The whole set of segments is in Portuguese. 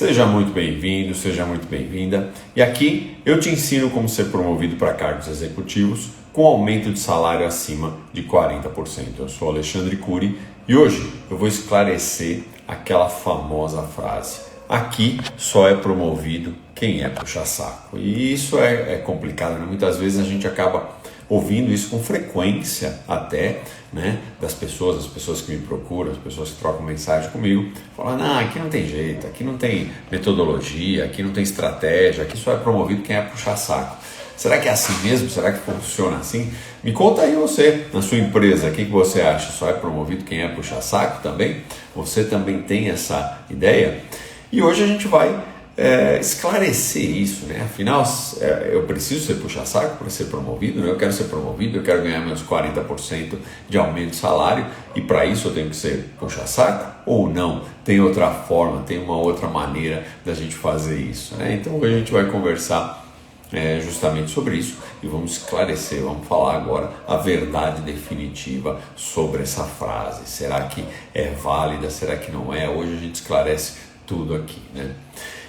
Seja muito bem-vindo, seja muito bem-vinda. E aqui eu te ensino como ser promovido para cargos executivos com aumento de salário acima de 40%. Eu sou Alexandre Cury e hoje eu vou esclarecer aquela famosa frase: aqui só é promovido quem é puxa-saco. E isso é complicado, né? Muitas vezes a gente acaba ouvindo isso com frequência até, né, das pessoas, as pessoas que me procuram, as pessoas que trocam mensagem comigo, falam: não, aqui não tem jeito, aqui não tem metodologia, aqui não tem estratégia, aqui só é promovido quem é puxa-saco. Será que é assim mesmo? Será que funciona assim? Me conta aí você, na sua empresa, o que você acha? Só é promovido quem é puxa-saco também? Você também tem essa ideia? E hoje a gente vai esclarecer isso, né? Afinal, eu preciso ser puxa-saco para ser promovido, né? Eu quero ser promovido, eu quero ganhar meus 40% de aumento de salário e para isso eu tenho que ser puxa-saco ou não? Tem outra forma, tem uma outra maneira da gente fazer isso, né? Então hoje a gente vai conversar justamente sobre isso e vamos esclarecer, vamos falar agora a verdade definitiva sobre essa frase. Será que é válida? Será que não é? Hoje a gente esclarece tudo aqui, né?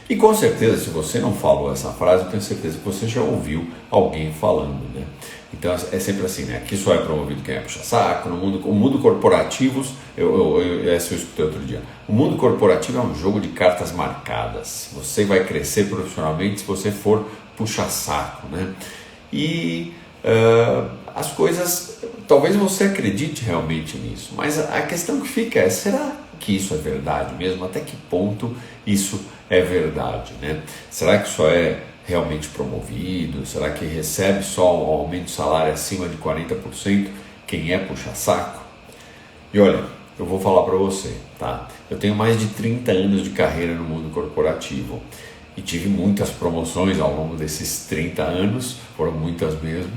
E com certeza, se você não falou essa frase, eu tenho certeza que você já ouviu alguém falando, né? Então é sempre assim, né? Aqui só é promovido quem é puxa-saco. No mundo corporativo, essa eu escutei outro dia. O mundo corporativo é um jogo de cartas marcadas. Você vai crescer profissionalmente se você for puxa-saco, né? E as coisas, talvez você acredite realmente nisso, mas a questão que fica é: será que isso é verdade mesmo? Até que ponto isso é verdade, né? Será que só é realmente promovido? Será que recebe só um aumento de salário acima de 40% quem é puxa-saco? E olha, eu vou falar para você, tá? Eu tenho mais de 30 anos de carreira no mundo corporativo e tive muitas promoções ao longo desses 30 anos, foram muitas mesmo,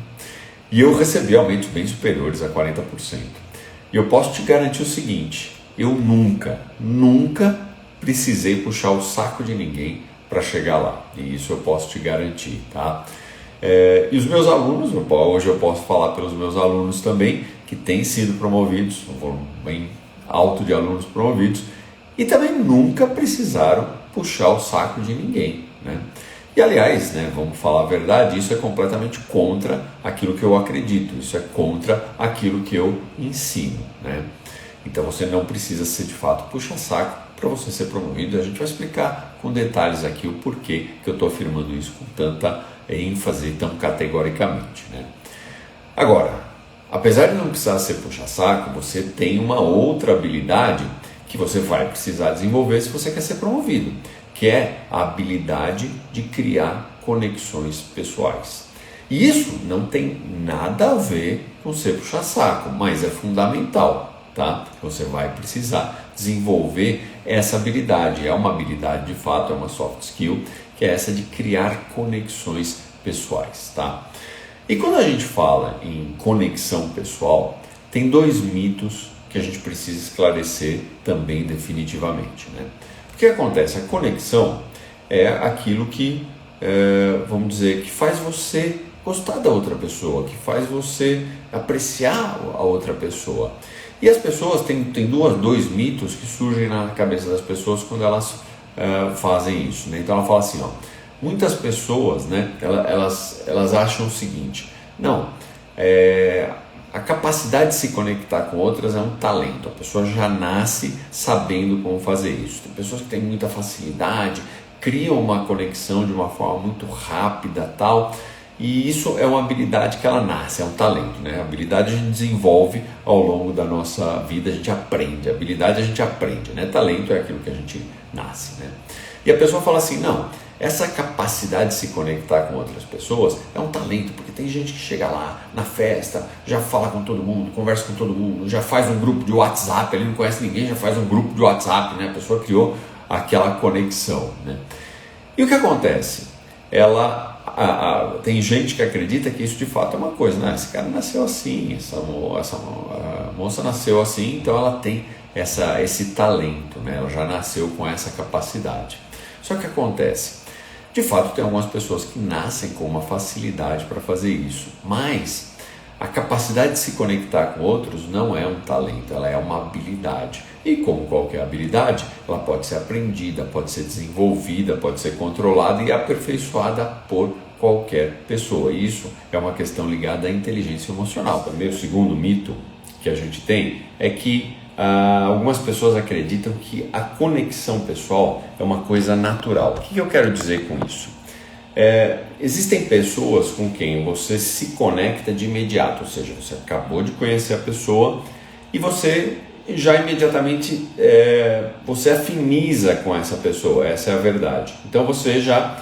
e eu recebi aumentos bem superiores a 40%. E eu posso te garantir o seguinte: eu nunca precisei puxar o saco de ninguém para chegar lá, e isso eu posso te garantir, tá? E os meus alunos, hoje eu posso falar pelos meus alunos também, que têm sido promovidos, um volume bem alto de alunos promovidos, e também nunca precisaram puxar o saco de ninguém, né? E aliás, né, vamos falar a verdade, isso é completamente contra aquilo que eu acredito, isso é contra aquilo que eu ensino, né? Então você não precisa ser de fato puxa-saco para você ser promovido. A gente vai explicar com detalhes aqui o porquê que eu estou afirmando isso com tanta ênfase, tão categoricamente, né? Agora, apesar de não precisar ser puxa-saco, você tem uma outra habilidade que você vai precisar desenvolver se você quer ser promovido, que é a habilidade de criar conexões pessoais. E isso não tem nada a ver com ser puxa-saco, mas é fundamental. Tá? Você vai precisar desenvolver essa habilidade. É uma habilidade de fato, é uma soft skill, que é essa de criar conexões pessoais. Tá? E quando a gente fala em conexão pessoal, tem dois mitos que a gente precisa esclarecer também definitivamente, né? O que acontece? A conexão é aquilo que, vamos dizer, que faz você gostar da outra pessoa, que faz você apreciar a outra pessoa. E as pessoas têm dois mitos que surgem na cabeça das pessoas quando elas fazem isso, né? Então ela fala assim, ó, muitas pessoas, né, elas acham o seguinte: não, a capacidade de se conectar com outras é um talento, a pessoa já nasce sabendo como fazer isso. Tem pessoas que têm muita facilidade, criam uma conexão de uma forma muito rápida, tal. E isso é uma habilidade que ela nasce, é um talento, né? A habilidade a gente desenvolve ao longo da nossa vida, a gente aprende. A habilidade a gente aprende, né? Talento é aquilo que a gente nasce, né? E a pessoa fala assim: não, essa capacidade de se conectar com outras pessoas é um talento, porque tem gente que chega lá na festa, já fala com todo mundo, conversa com todo mundo, já faz um grupo de WhatsApp, ele não conhece ninguém, já faz um grupo de WhatsApp, né? A pessoa criou aquela conexão, né? E o que acontece? Tem gente que acredita que isso de fato é uma coisa, né? Esse cara nasceu assim, essa moça nasceu assim, então ela tem esse talento, né? Ela já nasceu com essa capacidade. Só que acontece, de fato tem algumas pessoas que nascem com uma facilidade para fazer isso, mas A capacidade de se conectar com outros não é um talento, ela é uma habilidade. E como qualquer habilidade, ela pode ser aprendida, pode ser desenvolvida, pode ser controlada e aperfeiçoada por qualquer pessoa. E isso é uma questão ligada à inteligência emocional. Também o segundo mito que a gente tem é que algumas pessoas acreditam que a conexão pessoal é uma coisa natural. O que eu quero dizer com isso? Existem pessoas com quem você se conecta de imediato, ou seja, você acabou de conhecer a pessoa e você já imediatamente você afiniza com essa pessoa, essa é a verdade. Então você já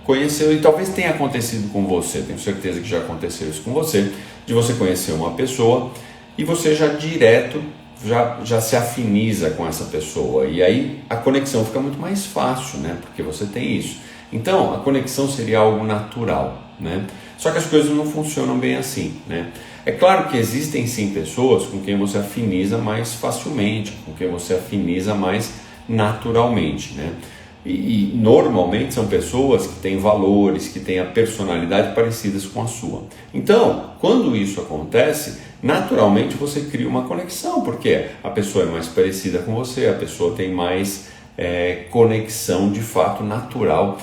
conheceu, e talvez tenha acontecido com você, tenho certeza que já aconteceu isso com você, de você conhecer uma pessoa e você já direto já se afiniza com essa pessoa, e aí a conexão fica muito mais fácil, né? Porque você tem isso. Então, a conexão seria algo natural, né? Só que as coisas não funcionam bem assim, né? É claro que existem sim pessoas com quem você afiniza mais facilmente, com quem você afiniza mais naturalmente, né? E normalmente são pessoas que têm valores, que têm a personalidade parecidas com a sua. Então, quando isso acontece, naturalmente você cria uma conexão, porque a pessoa é mais parecida com você, a pessoa tem mais conexão de fato natural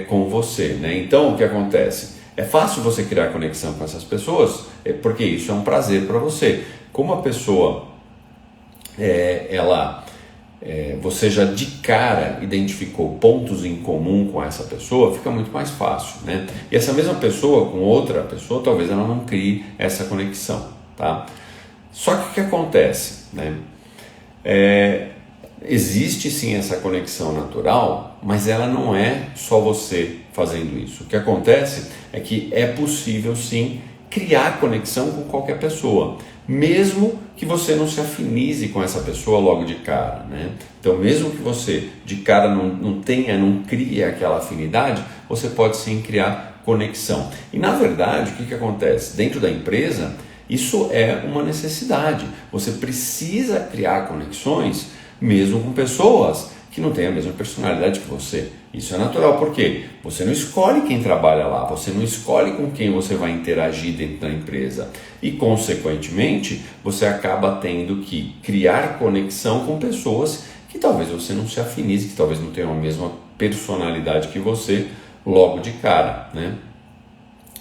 com você, né? Então, o que acontece? É fácil você criar conexão com essas pessoas, porque isso é um prazer para você. Como a pessoa, você já de cara identificou pontos em comum com essa pessoa, fica muito mais fácil, né? E essa mesma pessoa com outra pessoa, talvez ela não crie essa conexão, tá? Só que o que acontece, né? Existe sim essa conexão natural, mas ela não é só você fazendo isso. O que acontece é que é possível sim criar conexão com qualquer pessoa, mesmo que você não se afinize com essa pessoa logo de cara, né? Então, mesmo que você de cara não crie aquela afinidade, você pode sim criar conexão. E na verdade, o que acontece? Dentro da empresa, isso é uma necessidade. Você precisa criar conexões mesmo com pessoas que não têm a mesma personalidade que você. Isso é natural, porque você não escolhe quem trabalha lá, você não escolhe com quem você vai interagir dentro da empresa e, consequentemente, você acaba tendo que criar conexão com pessoas que talvez você não se afinize, que talvez não tenham a mesma personalidade que você logo de cara, né?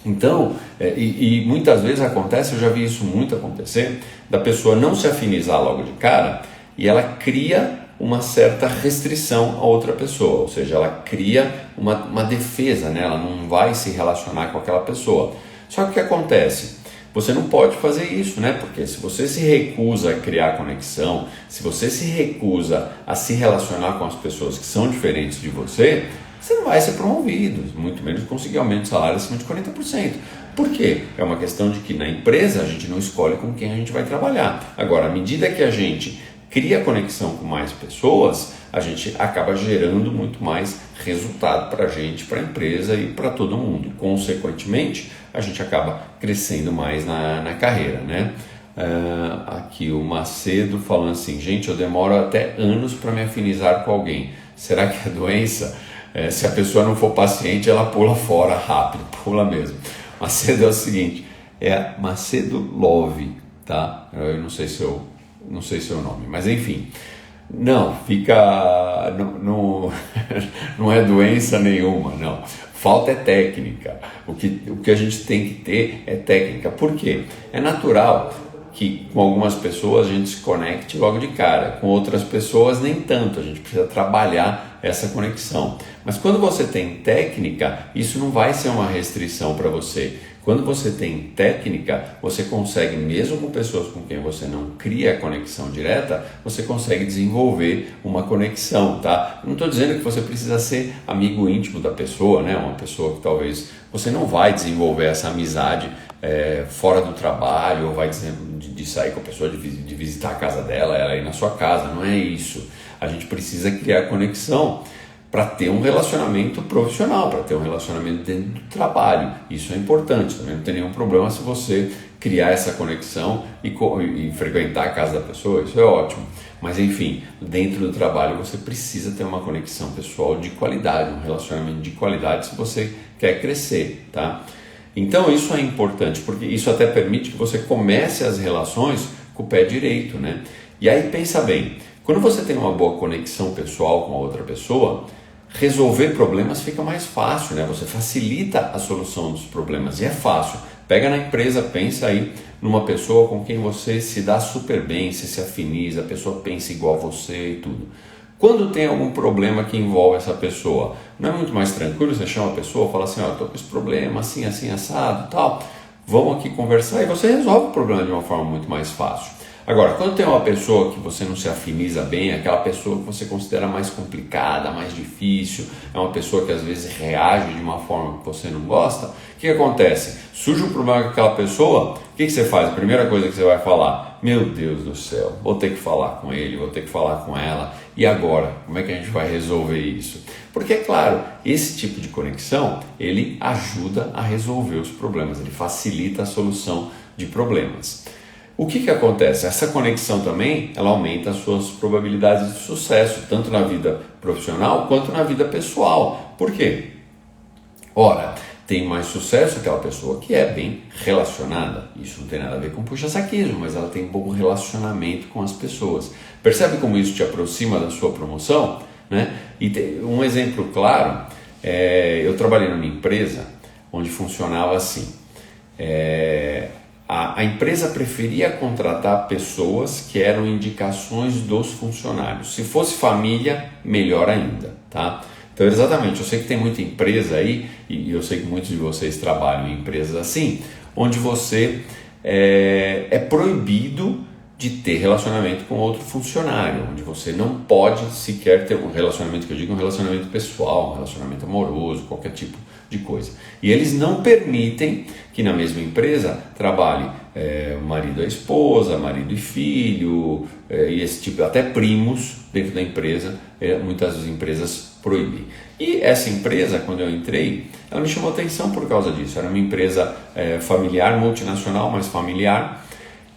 Então, e muitas vezes acontece, eu já vi isso muito acontecer, da pessoa não se afinizar logo de cara e ela cria uma certa restrição a outra pessoa, ou seja, ela cria uma defesa, né? Ela não vai se relacionar com aquela pessoa. Só que o que acontece? Você não pode fazer isso, né? Porque se você se recusa a criar conexão, se você se recusa a se relacionar com as pessoas que são diferentes de você, você não vai ser promovido, muito menos conseguir aumento de salário acima de 40%. Por quê? É uma questão de que na empresa a gente não escolhe com quem a gente vai trabalhar. Agora, à medida que a gente cria conexão com mais pessoas, a gente acaba gerando muito mais resultado para a gente, para a empresa e para todo mundo. Consequentemente, a gente acaba crescendo mais na carreira, né? Aqui o Macedo falando assim: gente, eu demoro até anos para me afinizar com alguém. Será que é doença? Se a pessoa não for paciente, ela pula fora rápido, pula mesmo. Macedo é o seguinte, é Macedo Love, tá? Eu não sei se é o nome, mas enfim, não é doença nenhuma, não. Falta é técnica. O que a gente tem que ter é técnica. Por quê? É natural que com algumas pessoas a gente se conecte logo de cara, com outras pessoas nem tanto, a gente precisa trabalhar essa conexão. Mas quando você tem técnica, isso não vai ser uma restrição para você. Quando você tem técnica, você consegue, mesmo com pessoas com quem você não cria conexão direta, você consegue desenvolver uma conexão, tá? Não estou dizendo que você precisa ser amigo íntimo da pessoa, né? Uma pessoa que talvez você não vai desenvolver essa amizade fora do trabalho, ou vai de sair com a pessoa, de visitar a casa dela, ela ir na sua casa, não é isso. A gente precisa criar conexão para ter um relacionamento profissional, para ter um relacionamento dentro do trabalho. Isso é importante, também não tem nenhum problema se você criar essa conexão e frequentar a casa da pessoa, isso é ótimo. Mas enfim, dentro do trabalho você precisa ter uma conexão pessoal de qualidade, um relacionamento de qualidade se você quer crescer, tá? Então isso é importante, porque isso até permite que você comece as relações com o pé direito, né? E aí pensa bem, quando você tem uma boa conexão pessoal com a outra pessoa, resolver problemas fica mais fácil, né? Você facilita a solução dos problemas e é fácil. Pega na empresa, pensa aí numa pessoa com quem você se dá super bem, se afiniza, a pessoa pensa igual a você e tudo. Quando tem algum problema que envolve essa pessoa, não é muito mais tranquilo você chama a pessoa e fala assim, ó, tô com esse problema, assim, assim, assado, tal, vamos aqui conversar e você resolve o problema de uma forma muito mais fácil. Agora, quando tem uma pessoa que você não se afiniza bem, aquela pessoa que você considera mais complicada, mais difícil, é uma pessoa que às vezes reage de uma forma que você não gosta, o que acontece? Surge um problema com aquela pessoa, o que você faz? A primeira coisa que você vai falar, meu Deus do céu, vou ter que falar com ele, vou ter que falar com ela, e agora? Como é que a gente vai resolver isso? Porque, é claro, esse tipo de conexão, ele ajuda a resolver os problemas, ele facilita a solução de problemas. O que acontece? Essa conexão também, ela aumenta as suas probabilidades de sucesso, tanto na vida profissional quanto na vida pessoal. Por quê? Ora, tem mais sucesso aquela pessoa que é bem relacionada. Isso não tem nada a ver com puxa-saquismo, mas ela tem um bom relacionamento com as pessoas. Percebe como isso te aproxima da sua promoção? Né? E tem um exemplo claro, eu trabalhei numa empresa onde funcionava assim. A empresa preferia contratar pessoas que eram indicações dos funcionários. Se fosse família, melhor ainda, tá? Então, exatamente, eu sei que tem muita empresa aí, e eu sei que muitos de vocês trabalham em empresas assim, onde você é proibido de ter relacionamento com outro funcionário, onde você não pode sequer ter um relacionamento, que eu digo um relacionamento pessoal, um relacionamento amoroso, qualquer tipo de coisa. E eles não permitem que na mesma empresa trabalhe marido e esposa, marido e filho, e esse tipo, até primos dentro da empresa, muitas empresas proíbem. E essa empresa, quando eu entrei, ela me chamou atenção por causa disso. Era uma empresa familiar, multinacional, mas familiar,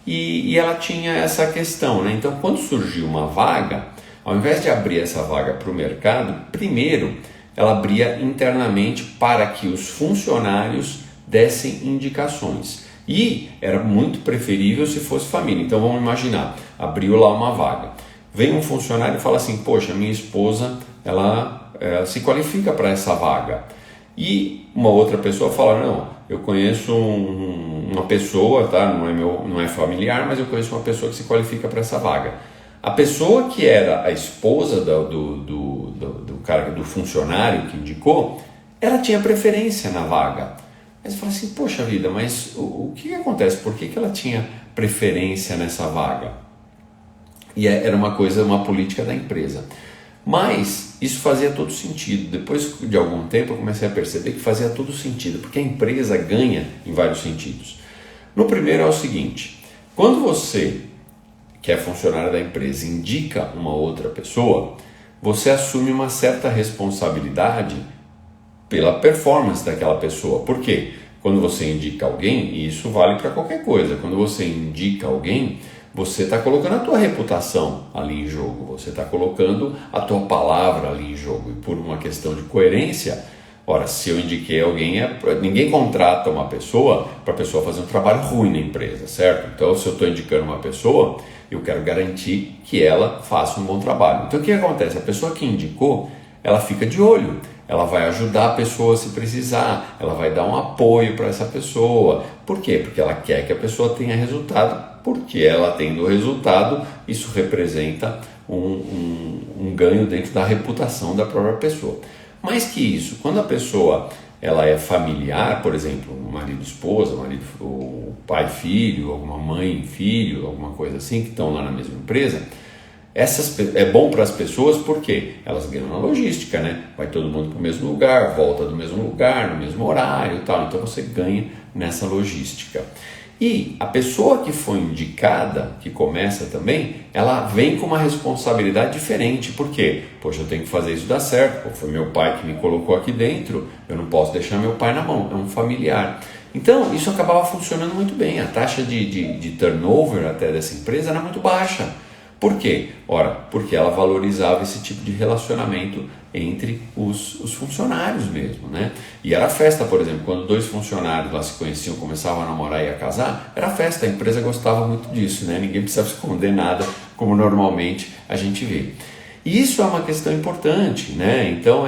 e ela tinha essa questão, né? Então, quando surgiu uma vaga, ao invés de abrir essa vaga para o mercado, primeiro ela abria internamente para que os funcionários dessem indicações. E era muito preferível se fosse família. Então vamos imaginar, abriu lá uma vaga. Vem um funcionário e fala assim, poxa, minha esposa, ela se qualifica para essa vaga. E uma outra pessoa fala, não, eu conheço uma pessoa, tá? Não é familiar, mas eu conheço uma pessoa que se qualifica para essa vaga. A pessoa que era a esposa do funcionário que indicou, ela tinha preferência na vaga. Mas você fala assim, poxa vida, mas o que acontece? Por que ela tinha preferência nessa vaga? E era uma política da empresa. Mas isso fazia todo sentido. Depois de algum tempo eu comecei a perceber que fazia todo sentido, porque a empresa ganha em vários sentidos. No primeiro é o seguinte, quando você, que é funcionário da empresa, indica uma outra pessoa, você assume uma certa responsabilidade pela performance daquela pessoa. Por quê? Quando você indica alguém, e isso vale para qualquer coisa, quando você indica alguém, você está colocando a tua reputação ali em jogo, você está colocando a tua palavra ali em jogo. E por uma questão de coerência, ora, se eu indiquei alguém, ninguém contrata uma pessoa para a pessoa fazer um trabalho ruim na empresa, certo? Então, se eu estou indicando uma pessoa, eu quero garantir que ela faça um bom trabalho. Então, o que acontece? A pessoa que indicou, ela fica de olho, ela vai ajudar a pessoa se precisar, ela vai dar um apoio para essa pessoa. Por quê? Porque ela quer que a pessoa tenha resultado, porque ela tendo o resultado, isso representa um ganho dentro da reputação da própria pessoa. Mais que isso, quando a pessoa ela é familiar, por exemplo, marido e esposa, o pai e filho, alguma mãe e filho, alguma coisa assim, que estão lá na mesma empresa, é bom para as pessoas porque elas ganham na logística, né? Vai todo mundo para o mesmo lugar, volta do mesmo lugar, no mesmo horário e tal, então você ganha nessa logística. E a pessoa que foi indicada, que começa também, ela vem com uma responsabilidade diferente. Por quê? Poxa, eu tenho que fazer isso dar certo. Pô, foi meu pai que me colocou aqui dentro, eu não posso deixar meu pai na mão, é um familiar. Então, isso acabava funcionando muito bem. A taxa de turnover até dessa empresa era muito baixa. Por quê? Ora, porque ela valorizava esse tipo de relacionamento entre os funcionários mesmo, né? E era festa, por exemplo, quando dois funcionários lá se conheciam, começavam a namorar e a casar, era festa, a empresa gostava muito disso, né? Ninguém precisava esconder nada, como normalmente a gente vê. E isso é uma questão importante, né? Então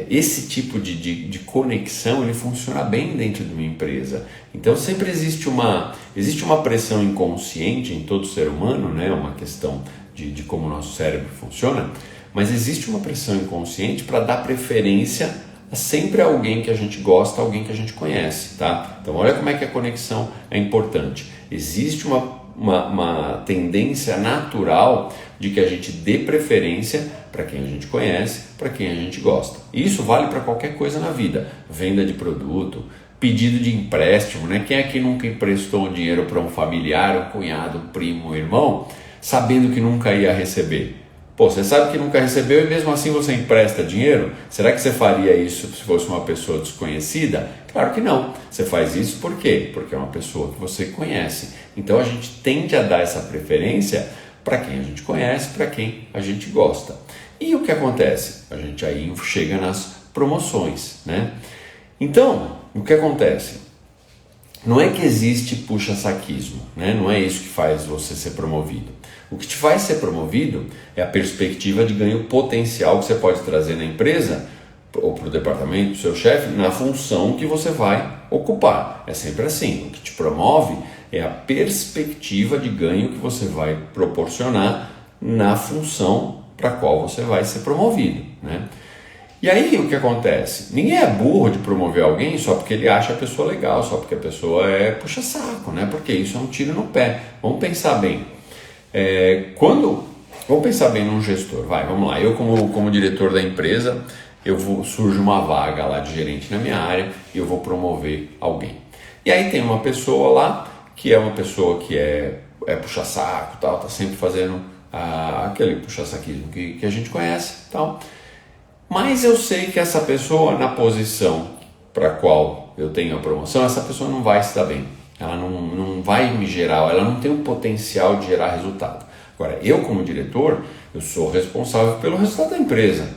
esse tipo de conexão ele funciona bem dentro de uma empresa. Então sempre existe uma pressão inconsciente em todo ser humano, né? Uma questão de como o nosso cérebro funciona, mas existe uma pressão inconsciente para dar preferência a sempre alguém que a gente gosta, alguém que a gente conhece, tá? Então olha como é que a conexão é importante. Existe uma tendência natural de que a gente dê preferência para quem a gente conhece, para quem a gente gosta. E isso vale para qualquer coisa na vida. Venda de produto, pedido de empréstimo, né? Quem aqui nunca emprestou dinheiro para um familiar, um cunhado, um primo, um irmão, sabendo que nunca ia receber? Pô, você sabe que nunca recebeu e mesmo assim você empresta dinheiro? Será que você faria isso se fosse uma pessoa desconhecida? Claro que não. Você faz isso por quê? Porque é uma pessoa que você conhece. Então a gente tende a dar essa preferência para quem a gente conhece, para quem a gente gosta. E o que acontece? A gente aí chega nas promoções, né? Então, o que acontece? Não é que existe puxa-saquismo, né? Não é isso que faz você ser promovido. O que te faz ser promovido é a perspectiva de ganho potencial que você pode trazer na empresa ou para o departamento, para o seu chefe, na função que você vai ocupar. É sempre assim. O que te promove é a perspectiva de ganho que você vai proporcionar na função para a qual você vai ser promovido, né? E aí o que acontece? Ninguém é burro de promover alguém só porque ele acha a pessoa legal, só porque a pessoa é puxa-saco, né? Porque isso é um tiro no pé. Vamos pensar bem. Vamos pensar bem num gestor. Vamos lá. Eu como diretor da empresa, surge uma vaga lá de gerente na minha área e eu vou promover alguém. E aí tem uma pessoa lá que é uma pessoa que é puxa-saco, tal, tá sempre fazendo aquele puxa-saquismo que a gente conhece, tal. Mas eu sei que essa pessoa, na posição para a qual eu tenho a promoção, essa pessoa não vai se dar bem. Ela não vai me gerar, ela não tem o potencial de gerar resultado. Agora, eu como diretor, eu sou responsável pelo resultado da empresa.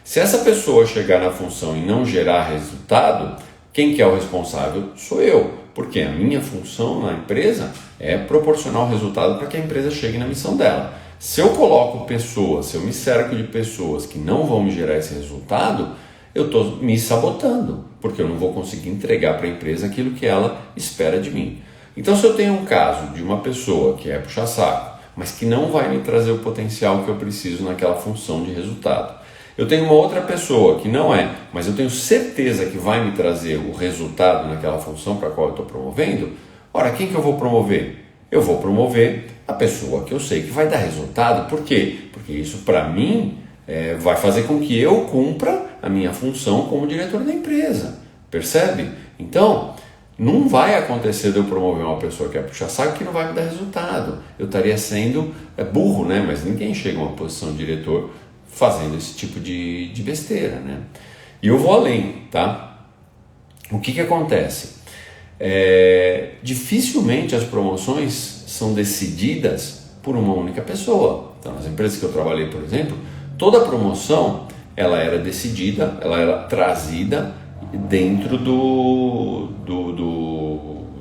Se essa pessoa chegar na função e não gerar resultado, quem que é o responsável? Sou eu. Porque a minha função na empresa é proporcionar o resultado para que a empresa chegue na missão dela. Se eu coloco pessoas, se eu me cerco de pessoas que não vão me gerar esse resultado, eu estou me sabotando, porque eu não vou conseguir entregar para a empresa aquilo que ela espera de mim. Então, se eu tenho um caso de uma pessoa que é puxa-saco, mas que não vai me trazer o potencial que eu preciso naquela função de resultado, eu tenho uma outra pessoa que não é, mas eu tenho certeza que vai me trazer o resultado naquela função para a qual eu estou promovendo, ora, quem que eu vou promover? Eu vou promover a pessoa que eu sei que vai dar resultado. Por quê? Porque isso, para mim, vai fazer com que eu cumpra a minha função como diretor da empresa. Percebe? Então, não vai acontecer de eu promover uma pessoa que é puxa-saco que não vai me dar resultado. Eu estaria sendo burro, né? Mas ninguém chega a uma posição de diretor fazendo esse tipo de besteira, né? E eu vou além, tá? O que acontece? Dificilmente as promoções são decididas por uma única pessoa. Então, nas empresas que eu trabalhei, por exemplo, toda a promoção ela era decidida, ela era trazida dentro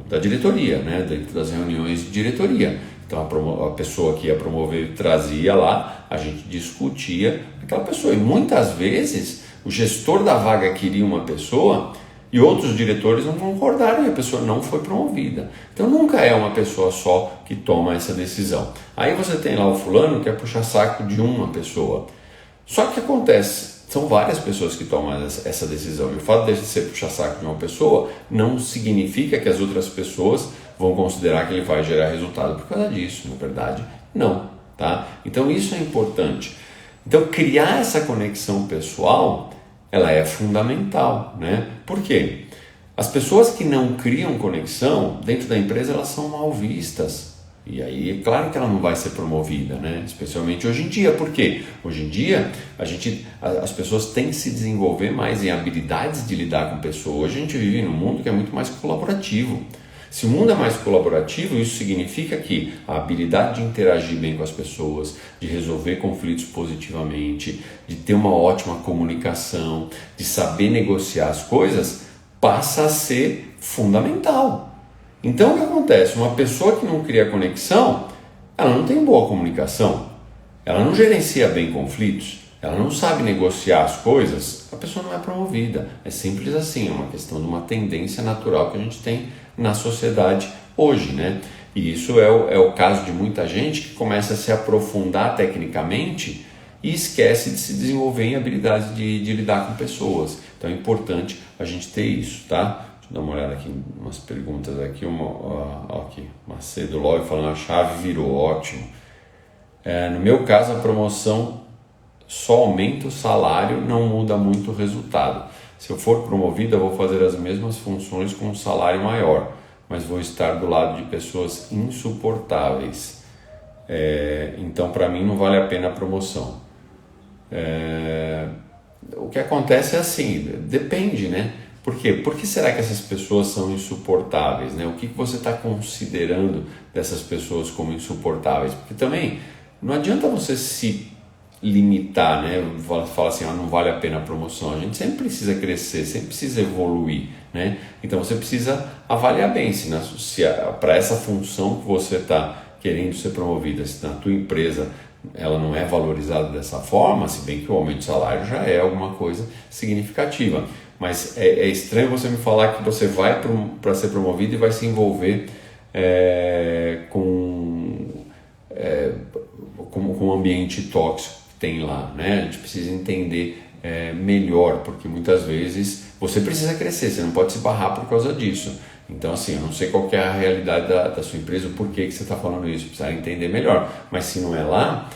da diretoria, né? Dentro das reuniões de diretoria. Então a pessoa que ia promover trazia lá, a gente discutia aquela pessoa. E muitas vezes o gestor da vaga queria uma pessoa e outros diretores não concordaram e a pessoa não foi promovida. Então nunca é uma pessoa só que toma essa decisão. Aí você tem lá o fulano que é puxa-saco de uma pessoa. Só que acontece, são várias pessoas que tomam essa decisão. E o fato de ser puxa-saco de uma pessoa não significa que as outras pessoas vão considerar que ele vai gerar resultado por causa disso. Na verdade, não. Tá? Então isso é importante. Então criar essa conexão pessoal, ela é fundamental, né? Por quê? As pessoas que não criam conexão dentro da empresa, elas são mal vistas. E aí é claro que ela não vai ser promovida, né? Especialmente hoje em dia. Por quê? Hoje em dia as pessoas têm que se desenvolver mais em habilidades de lidar com pessoas. Hoje a gente vive num mundo que é muito mais colaborativo. Se o mundo é mais colaborativo, isso significa que a habilidade de interagir bem com as pessoas, de resolver conflitos positivamente, de ter uma ótima comunicação, de saber negociar as coisas, passa a ser fundamental. Então o que acontece? Uma pessoa que não cria conexão, ela não tem boa comunicação, ela não gerencia bem conflitos, ela não sabe negociar as coisas, a pessoa não é promovida. É simples assim, é uma questão de uma tendência natural que a gente tem na sociedade hoje, né? E isso é o caso de muita gente que começa a se aprofundar tecnicamente e esquece de se desenvolver em habilidades de lidar com pessoas. Então é importante a gente ter isso, tá? Deixa eu dar uma olhada aqui, umas perguntas aqui. Aqui, Macedo Love falando, a chave virou, ótimo. No meu caso, a promoção só aumenta o salário, não muda muito o resultado. Se eu for promovido, eu vou fazer as mesmas funções com um salário maior, mas vou estar do lado de pessoas insuportáveis. Então, para mim, não vale a pena a promoção. O que acontece é assim, depende, né? Por quê? Por que será que essas pessoas são insuportáveis, né? O que você está considerando dessas pessoas como insuportáveis? Porque também não adianta você se limitar, né? Fala assim, não vale a pena a promoção. A gente sempre precisa crescer, sempre precisa evoluir, né? Então você precisa avaliar bem se para essa função que você está querendo ser promovida, se na tua empresa ela não é valorizada dessa forma, se bem que o aumento de salário já é alguma coisa significativa. Mas é estranho você me falar que você vai para ser promovido e vai se envolver com um ambiente tóxico que tem lá, né? A gente precisa entender melhor, porque muitas vezes você precisa crescer, você não pode se barrar por causa disso. Então, assim, eu não sei qual que é a realidade da sua empresa, o porquê que você está falando isso, precisa entender melhor. Mas se não é lá,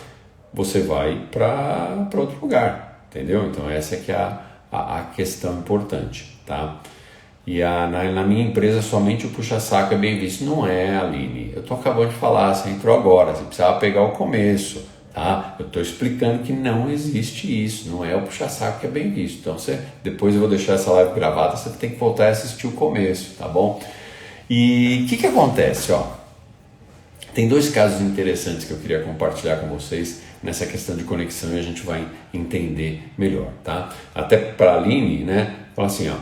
você vai para outro lugar, entendeu? Então, essa é que é a questão importante, tá? E na minha empresa, somente o puxa-saco é bem visto. Não é, Aline. Eu estou acabando de falar, você entrou agora, você precisava pegar o começo, tá? Eu estou explicando que não existe isso, não é o puxa-saco que é bem visto. Então, depois eu vou deixar essa live gravada, você tem que voltar a assistir o começo, tá bom? E o que acontece, ó? Tem dois casos interessantes que eu queria compartilhar com vocês nessa questão de conexão e a gente vai entender melhor, tá? Até para a Aline, né? Fala assim, ó,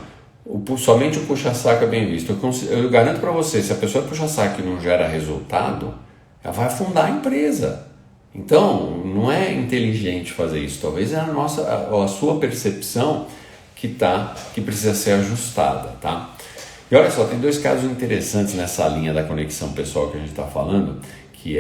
somente o puxa-saco é bem visto. Eu garanto para você, se a pessoa puxa-saco e não gera resultado, ela vai afundar a empresa. Então, não é inteligente fazer isso. Talvez é a sua percepção que precisa ser ajustada, tá? E olha só, tem dois casos interessantes nessa linha da conexão pessoal que a gente está falando, que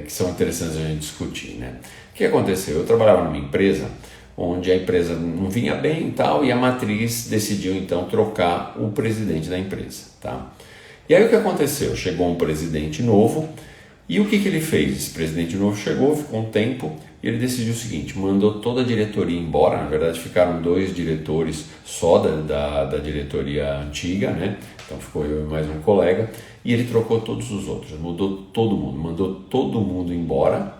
são interessantes a gente discutir, né? O que aconteceu? Eu trabalhava numa empresa onde a empresa não vinha bem e tal, e a matriz decidiu então trocar o presidente da empresa, tá? E aí o que aconteceu? Chegou um presidente novo, e o que ele fez? Esse presidente novo chegou, ficou um tempo, e ele decidiu o seguinte, mandou toda a diretoria embora. Na verdade ficaram 2 diretores só da diretoria antiga, né? Então ficou eu e mais um colega, e ele trocou todos os outros, mudou todo mundo, mandou todo mundo embora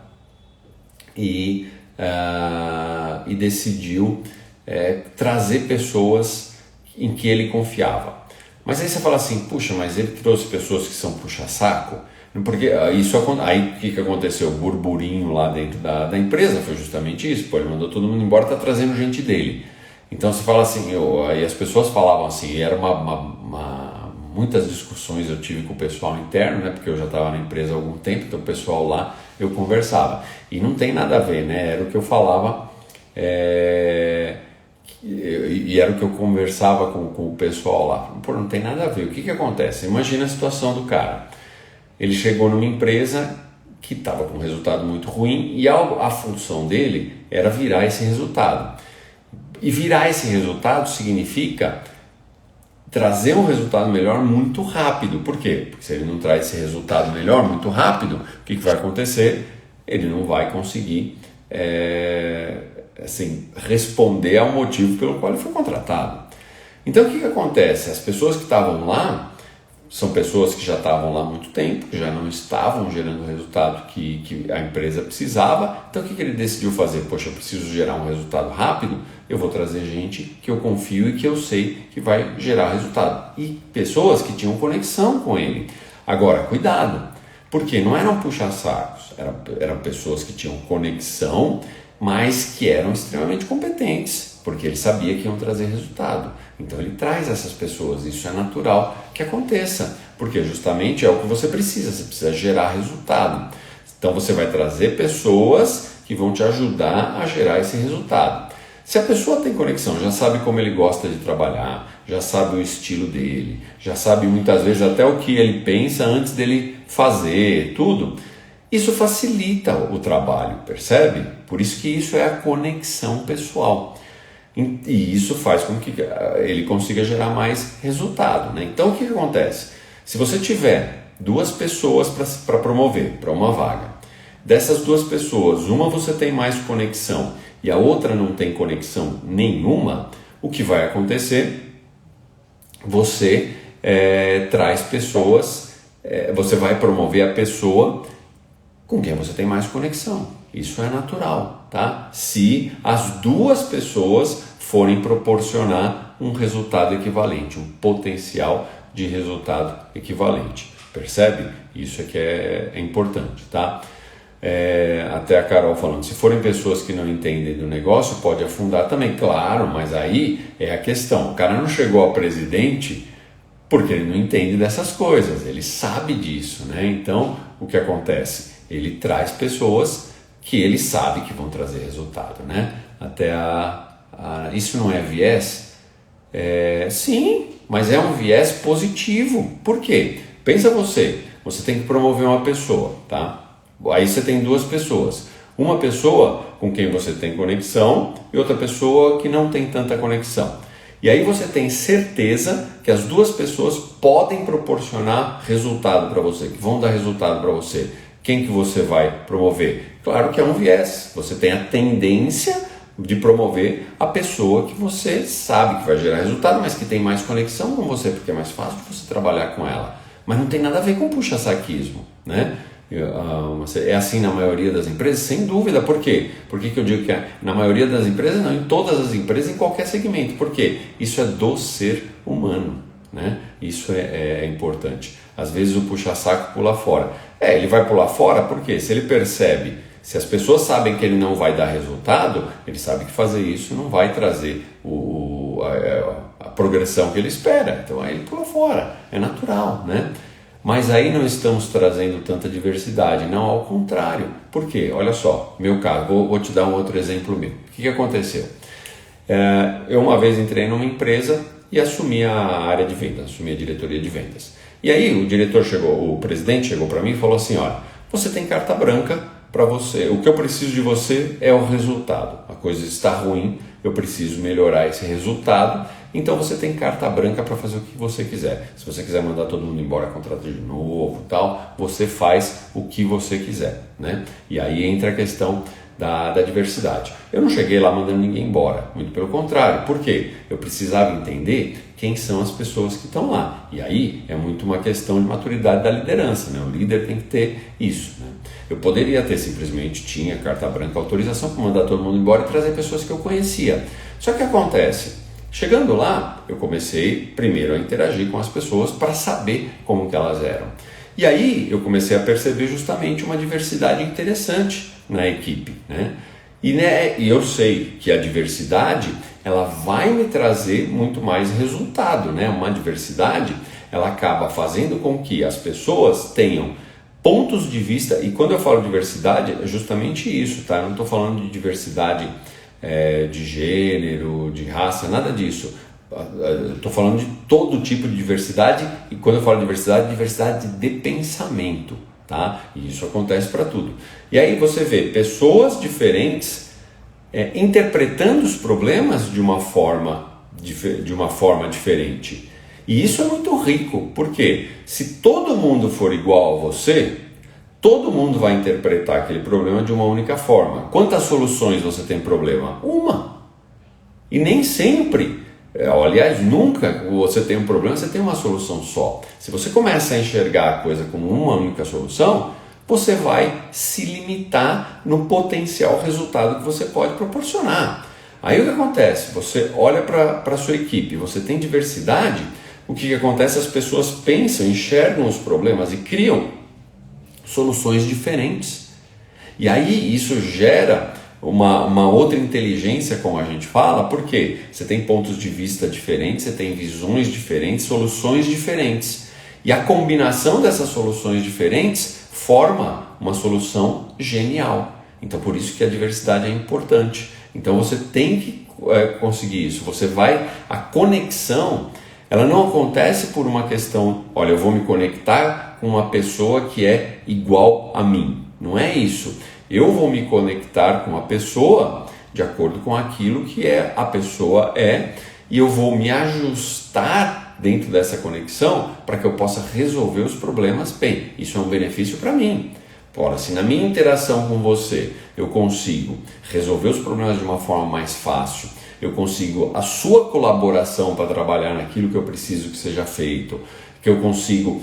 e decidiu trazer pessoas em que ele confiava. Mas aí você fala assim, puxa, mas ele trouxe pessoas que são puxa-saco? Porque aí o que aconteceu? O burburinho lá dentro da empresa foi justamente isso. Pô, ele mandou todo mundo embora, tá trazendo gente dele. Então você fala assim, aí as pessoas falavam assim, e era muitas discussões eu tive com o pessoal interno, né? Porque eu já estava na empresa há algum tempo, então o pessoal lá eu conversava. E não tem nada a ver, né? Era o que eu falava, e era o que eu conversava com o pessoal lá. Pô, não tem nada a ver. O que acontece? Imagina a situação do cara. Ele chegou numa empresa que estava com um resultado muito ruim e a função dele era virar esse resultado. E virar esse resultado significa trazer um resultado melhor muito rápido. Por quê? Porque se ele não traz esse resultado melhor muito rápido, o que vai acontecer? Ele não vai conseguir responder ao motivo pelo qual ele foi contratado. Então o que acontece? As pessoas que estavam lá são pessoas que já estavam lá há muito tempo, que já não estavam gerando o resultado que a empresa precisava. Então o que ele decidiu fazer? Poxa, eu preciso gerar um resultado rápido, eu vou trazer gente que eu confio e que eu sei que vai gerar resultado. E pessoas que tinham conexão com ele. Agora, cuidado, porque não eram puxa-sacos, eram pessoas que tinham conexão, mas que eram extremamente competentes, porque ele sabia que iam trazer resultado. Então ele traz essas pessoas, isso é natural que aconteça, porque justamente é o que você precisa gerar resultado. Então você vai trazer pessoas que vão te ajudar a gerar esse resultado. Se a pessoa tem conexão, já sabe como ele gosta de trabalhar, já sabe o estilo dele, já sabe muitas vezes até o que ele pensa antes dele fazer, tudo, isso facilita o trabalho, percebe? Por isso que isso é a conexão pessoal. E isso faz com que ele consiga gerar mais resultado, né? Então o que acontece? Se você tiver duas pessoas para promover para uma vaga, dessas duas pessoas, uma você tem mais conexão e a outra não tem conexão nenhuma, o que vai acontecer? Você traz pessoas, você vai promover a pessoa com quem você tem mais conexão. Isso é natural, tá? Se as duas pessoas forem proporcionar um resultado equivalente, um potencial de resultado equivalente. Percebe? Isso é que é importante, tá? Até a Carol falando, se forem pessoas que não entendem do negócio, pode afundar também. Claro, mas aí é a questão. O cara não chegou a presidente porque ele não entende dessas coisas, ele sabe disso, né? Então, o que acontece? Ele traz pessoas que ele sabe que vão trazer resultado, né? Até isso não é viés? Sim, mas é um viés positivo. Por quê? Pensa você tem que promover uma pessoa, tá? Aí você tem duas pessoas. Uma pessoa com quem você tem conexão e outra pessoa que não tem tanta conexão. E aí você tem certeza que as duas pessoas podem proporcionar resultado para você, que vão dar resultado para você. Quem que você vai promover? Claro que é um viés. Você tem a tendência de promover a pessoa que você sabe que vai gerar resultado, mas que tem mais conexão com você, porque é mais fácil de você trabalhar com ela. Mas não tem nada a ver com puxa-saquismo, né? É assim na maioria das empresas? Sem dúvida. Por quê? Por que eu digo que na maioria das empresas? Não, em todas as empresas, em qualquer segmento. Por quê? Isso é do ser humano, né? Isso é importante. Às vezes o puxa-saco pula fora. Ele vai pular fora porque se ele percebe, se as pessoas sabem que ele não vai dar resultado, ele sabe que fazer isso não vai trazer a progressão que ele espera. Então aí ele pula fora. É natural, né? Mas aí não estamos trazendo tanta diversidade, não, ao contrário. Por quê? Olha só, meu caso, vou te dar um outro exemplo meu. O que aconteceu? Eu uma vez entrei numa empresa e assumi a área de vendas, assumi a diretoria de vendas. E aí o presidente chegou para mim e falou assim, olha, você tem carta branca para você, o que eu preciso de você é o resultado. A coisa está ruim, eu preciso melhorar esse resultado. Então você tem carta branca para fazer o que você quiser. Se você quiser mandar todo mundo embora, contrato de novo, tal, você faz o que você quiser, né? E aí entra a questão da diversidade. Eu não cheguei lá mandando ninguém embora, muito pelo contrário. Por quê? Eu precisava entender quem são as pessoas que estão lá. E aí é muito uma questão de maturidade da liderança, né? O líder tem que ter isso, né? Eu poderia ter simplesmente, tinha carta branca, autorização para mandar todo mundo embora e trazer pessoas que eu conhecia. Só que acontece, chegando lá, eu comecei primeiro a interagir com as pessoas para saber como que elas eram. E aí eu comecei a perceber justamente uma diversidade interessante na equipe, né? E eu sei que a diversidade ela vai me trazer muito mais resultado, né? Uma diversidade ela acaba fazendo com que as pessoas tenham pontos de vista, e quando eu falo diversidade é justamente isso, tá? Eu não estou falando de diversidade de gênero, de raça, nada disso. Estou falando de todo tipo de diversidade, e quando eu falo de diversidade de pensamento, tá? E isso acontece para tudo. E aí você vê pessoas diferentes interpretando os problemas de uma forma diferente. E isso é muito rico, porque se todo mundo for igual a você, todo mundo vai interpretar aquele problema de uma única forma. Quantas soluções você tem problema? Uma. E nem sempre Aliás, nunca você tem um problema, você tem uma solução só. Se você começa a enxergar a coisa como uma única solução, você vai se limitar no potencial resultado que você pode proporcionar. Aí o que acontece? Você olha para a sua equipe, você tem diversidade, o que acontece? As pessoas pensam, enxergam os problemas e criam soluções diferentes. E aí isso gera uma outra inteligência, como a gente fala, porque você tem pontos de vista diferentes, você tem visões diferentes, soluções diferentes. E a combinação dessas soluções diferentes forma uma solução genial. Então por isso que a diversidade é importante. Então você tem que conseguir isso. A conexão, ela não acontece por uma questão, olha, eu vou me conectar com uma pessoa que é igual a mim. Não é isso. Eu vou me conectar com a pessoa de acordo com aquilo que a pessoa é, e eu vou me ajustar dentro dessa conexão para que eu possa resolver os problemas bem. Isso é um benefício para mim. Ora, se na minha interação com você eu consigo resolver os problemas de uma forma mais fácil, eu consigo a sua colaboração para trabalhar naquilo que eu preciso que seja feito, que eu consigo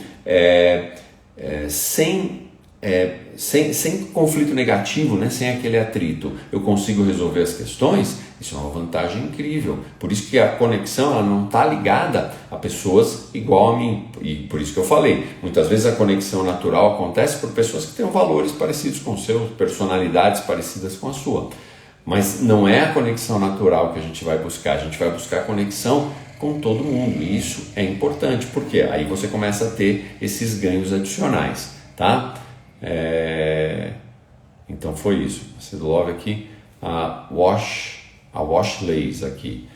sem conflito negativo, né? Sem aquele atrito, eu consigo resolver as questões, isso é uma vantagem incrível. Por isso que a conexão ela não está ligada a pessoas igual a mim. E por isso que eu falei, muitas vezes a conexão natural acontece por pessoas que têm valores parecidos com os seus, personalidades parecidas com a sua. Mas não é a conexão natural que a gente vai buscar a conexão com todo mundo. E isso é importante, porque aí você começa a ter esses ganhos adicionais, tá? Então foi isso. Sedlov aqui, a Washlays aqui.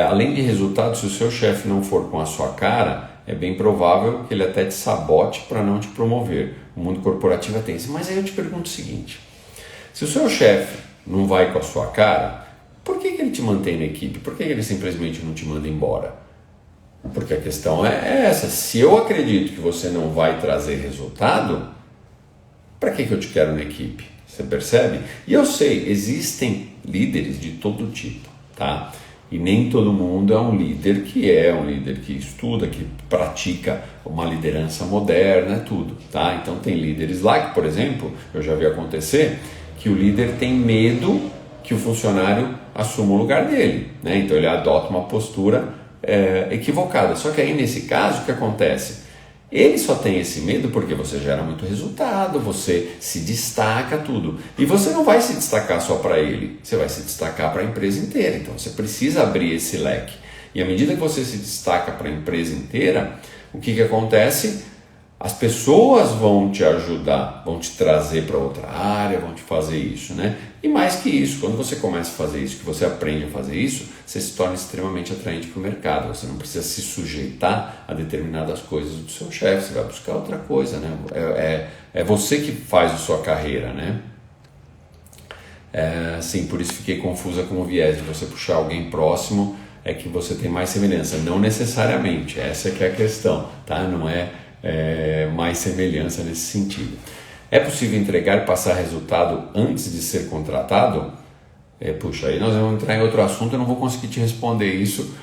Além de resultados, se o seu chefe não for com a sua cara, é bem provável que ele até te sabote para não te promover. O mundo corporativo é tenso. Mas aí eu te pergunto o seguinte: se o seu chefe não vai com a sua cara, por que ele te mantém na equipe? Por que ele simplesmente não te manda embora? Porque a questão é essa. Se eu acredito que você não vai trazer resultado, para que eu te quero na equipe? Você percebe? E eu sei, existem líderes de todo tipo, tá? E nem todo mundo é um líder que estuda, que pratica uma liderança moderna, tudo, tá? Então tem líderes lá que, por exemplo, eu já vi acontecer que o líder tem medo que o funcionário assuma o lugar dele, né? Então ele adota uma postura equivocada. Só que aí nesse caso o que acontece? Ele só tem esse medo porque você gera muito resultado, você se destaca, tudo. E você não vai se destacar só para ele, você vai se destacar para a empresa inteira. Então você precisa abrir esse leque. E à medida que você se destaca para a empresa inteira, o que acontece? As pessoas vão te ajudar, vão te trazer para outra área, vão te fazer isso, né? E mais que isso, quando você começa a fazer isso, que você aprende a fazer isso, você se torna extremamente atraente para o mercado. Você não precisa se sujeitar a determinadas coisas do seu chefe, você vai buscar outra coisa, né? É você que faz a sua carreira, né? Sim, por isso fiquei confusa com o viés de você puxar alguém próximo, é que você tem mais semelhança. Não necessariamente, essa que é a questão, tá? Não é mais semelhança nesse sentido. É possível entregar e passar resultado antes de ser contratado? Puxa, aí nós vamos entrar em outro assunto, eu não vou conseguir te responder isso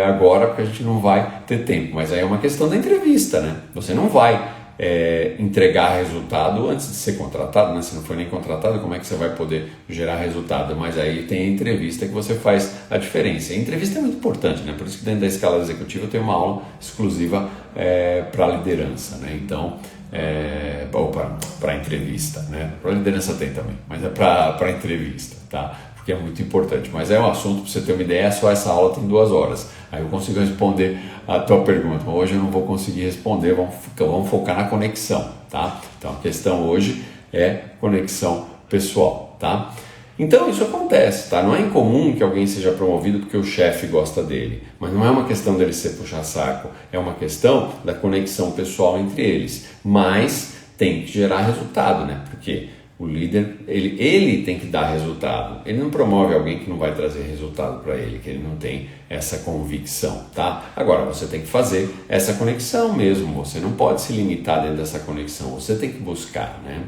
agora, porque a gente não vai ter tempo, mas aí é uma questão da entrevista, né? Você não vai entregar resultado antes de ser contratado, né? Se não for nem contratado, como é que você vai poder gerar resultado? Mas aí tem a entrevista que você faz a diferença. A entrevista é muito importante, né? Por isso que dentro da escala executiva eu tenho uma aula exclusiva para liderança, né? Então, para entrevista, né? Para liderança tem também, mas é para entrevista, tá? Porque é muito importante. Mas é um assunto, para você ter uma ideia, só essa aula tem 2 horas. Aí eu consigo responder a tua pergunta, mas hoje eu não vou conseguir responder, vamos focar na conexão, tá? Então a questão hoje é conexão pessoal, tá? Então isso acontece, tá? Não é incomum que alguém seja promovido porque o chefe gosta dele, mas não é uma questão dele ser puxa-saco, é uma questão da conexão pessoal entre eles, mas tem que gerar resultado, né? Porque o líder, ele tem que dar resultado. Ele não promove alguém que não vai trazer resultado para ele, que ele não tem essa convicção, tá? Agora, você tem que fazer essa conexão mesmo. Você não pode se limitar dentro dessa conexão. Você tem que buscar, né?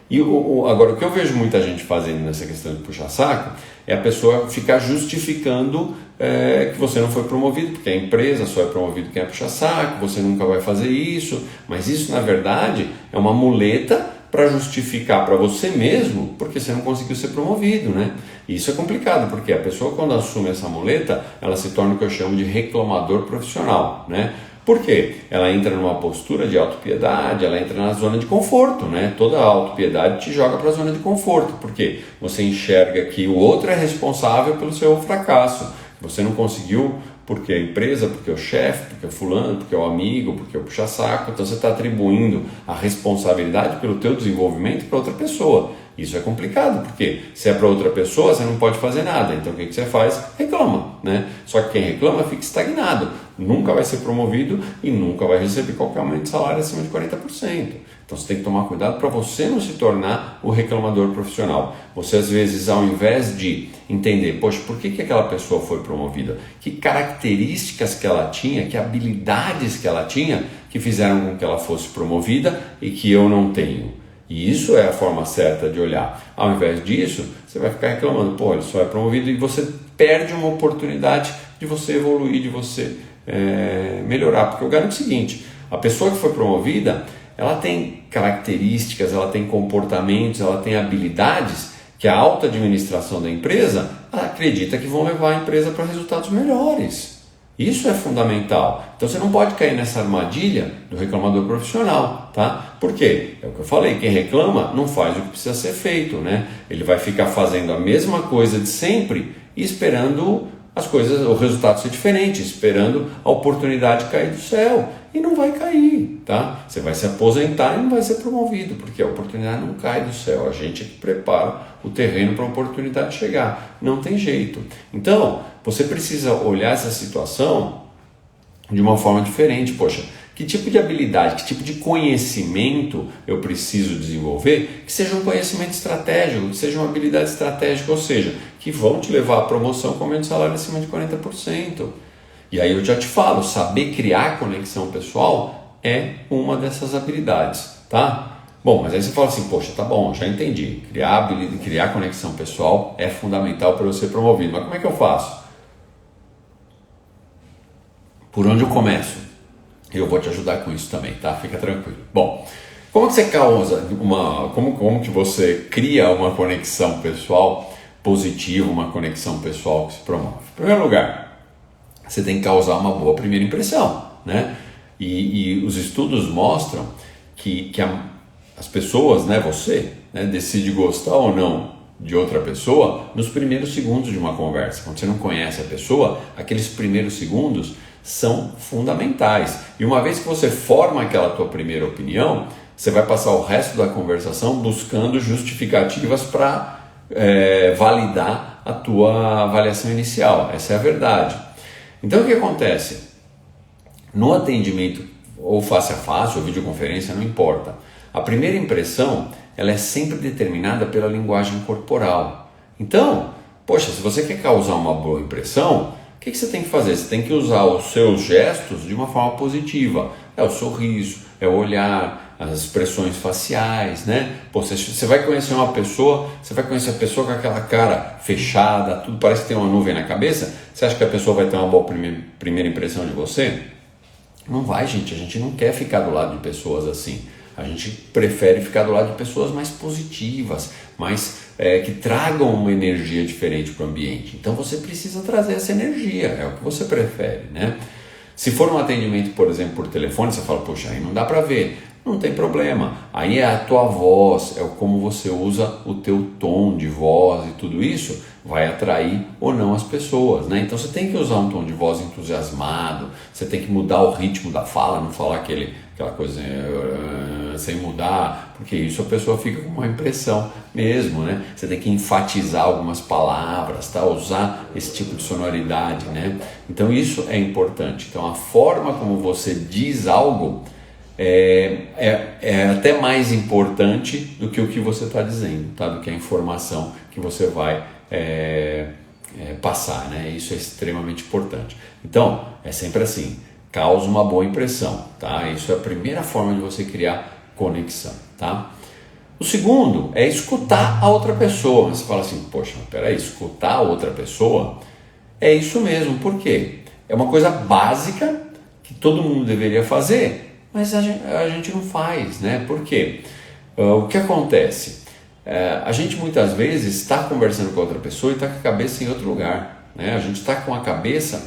E agora, o que eu vejo muita gente fazendo nessa questão de puxar-saco é a pessoa ficar justificando que você não foi promovido, porque a empresa só é promovido quem é puxa-saco, você nunca vai fazer isso, mas isso na verdade é uma muleta para justificar para você mesmo porque você não conseguiu ser promovido, né? E isso é complicado, porque a pessoa quando assume essa muleta, ela se torna o que eu chamo de reclamador profissional, né? Por quê? Ela entra numa postura de autopiedade, ela entra na zona de conforto, né? Toda a autopiedade te joga para a zona de conforto, porque você enxerga que o outro é responsável pelo seu fracasso. Você não conseguiu porque a empresa, porque o chefe, porque o fulano, porque o amigo, porque o puxa-saco. Então você está atribuindo a responsabilidade pelo teu desenvolvimento para outra pessoa. Isso é complicado, porque se é para outra pessoa, você não pode fazer nada. Então o que você faz? Reclama, né? Só que quem reclama fica estagnado. Nunca vai ser promovido e nunca vai receber qualquer aumento de salário acima de 40%. Então você tem que tomar cuidado para você não se tornar o reclamador profissional. Você às vezes, ao invés de entender, poxa, por que aquela pessoa foi promovida? Que características que ela tinha, que habilidades que ela tinha que fizeram com que ela fosse promovida e que eu não tenho? E isso é a forma certa de olhar. Ao invés disso, você vai ficar reclamando, pô, ele só é promovido, e você perde uma oportunidade de você evoluir, de você melhorar. Porque eu garanto o seguinte, a pessoa que foi promovida, ela tem características, ela tem comportamentos, ela tem habilidades que a alta administração da empresa acredita que vão levar a empresa para resultados melhores. Isso é fundamental. Então você não pode cair nessa armadilha do reclamador profissional, tá? Por quê? É o que eu falei, quem reclama não faz o que precisa ser feito, né? Ele vai ficar fazendo a mesma coisa de sempre e esperando as coisas, o resultado ser diferente, esperando a oportunidade cair do céu. E não vai cair, tá? Você vai se aposentar e não vai ser promovido, porque a oportunidade não cai do céu. A gente é que prepara o terreno para a oportunidade chegar. Não tem jeito. Então, você precisa olhar essa situação de uma forma diferente. Poxa, que tipo de habilidade, que tipo de conhecimento eu preciso desenvolver que seja um conhecimento estratégico, que seja uma habilidade estratégica, ou seja, que vão te levar à promoção com aumento de salário acima de 40%. E aí eu já te falo, saber criar conexão pessoal é uma dessas habilidades, tá? Bom, mas aí você fala assim, poxa, tá bom, já entendi. Criar conexão pessoal é fundamental para eu ser promovido. Mas como é que eu faço? Por onde eu começo? Eu vou te ajudar com isso também, tá? Fica tranquilo. Bom, como que você causa como que você cria uma conexão pessoal positiva, uma conexão pessoal que se promove? Em primeiro lugar, você tem que causar uma boa primeira impressão, né? E os estudos mostram que as pessoas, né, você, né, decide gostar ou não de outra pessoa nos primeiros segundos de uma conversa. Quando você não conhece a pessoa, aqueles primeiros segundos são fundamentais. E uma vez que você forma aquela tua primeira opinião, você vai passar o resto da conversação buscando justificativas para validar a tua avaliação inicial. Essa é a verdade. Então o que acontece? No atendimento ou face a face ou videoconferência, não importa. A primeira impressão ela é sempre determinada pela linguagem corporal. Então, poxa, se você quer causar uma boa impressão, o que você tem que fazer? Você tem que usar os seus gestos de uma forma positiva. É o sorriso, é o olhar, as expressões faciais, né? Pô, você vai conhecer uma pessoa, você vai conhecer a pessoa com aquela cara fechada, tudo parece que tem uma nuvem na cabeça. Você acha que a pessoa vai ter uma boa primeira impressão de você? Não vai, gente. A gente não quer ficar do lado de pessoas assim. A gente prefere ficar do lado de pessoas mais positivas, que tragam uma energia diferente para o ambiente. Então você precisa trazer essa energia, é o que você prefere, né? Se for um atendimento, por exemplo, por telefone, você fala, poxa, aí não dá para ver. Não tem problema. Aí é a tua voz, é como você usa o teu tom de voz e tudo isso vai atrair ou não as pessoas, né? Então você tem que usar um tom de voz entusiasmado, você tem que mudar o ritmo da fala, não falar aquela coisa sem mudar, porque isso a pessoa fica com uma impressão mesmo, né? Você tem que enfatizar algumas palavras, tá? Usar esse tipo de sonoridade, né? Então isso é importante. Então a forma como você diz algo é até mais importante do que o que você está dizendo, tá? Do que a informação que você vai passar, né? Isso é extremamente importante. Então, é sempre assim, causa uma boa impressão, tá? Isso é a primeira forma de você criar conexão, tá? O segundo é escutar a outra pessoa. Você fala assim, poxa, peraí, escutar a outra pessoa É isso mesmo, por quê? É uma coisa básica que todo mundo deveria fazer, mas a gente não faz, né? Por quê? O que acontece? A gente muitas vezes está conversando com outra pessoa e está com a cabeça em outro lugar, né? A gente está com a cabeça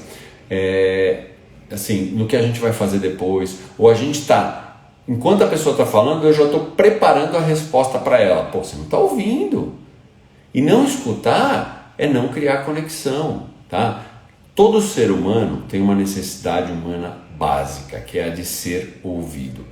assim, no que a gente vai fazer depois, ou a gente está, enquanto a pessoa está falando, eu já estou preparando a resposta para ela. Pô, você não está ouvindo. E não escutar é não criar conexão, tá? Todo ser humano tem uma necessidade humana básica, que é a de ser ouvido.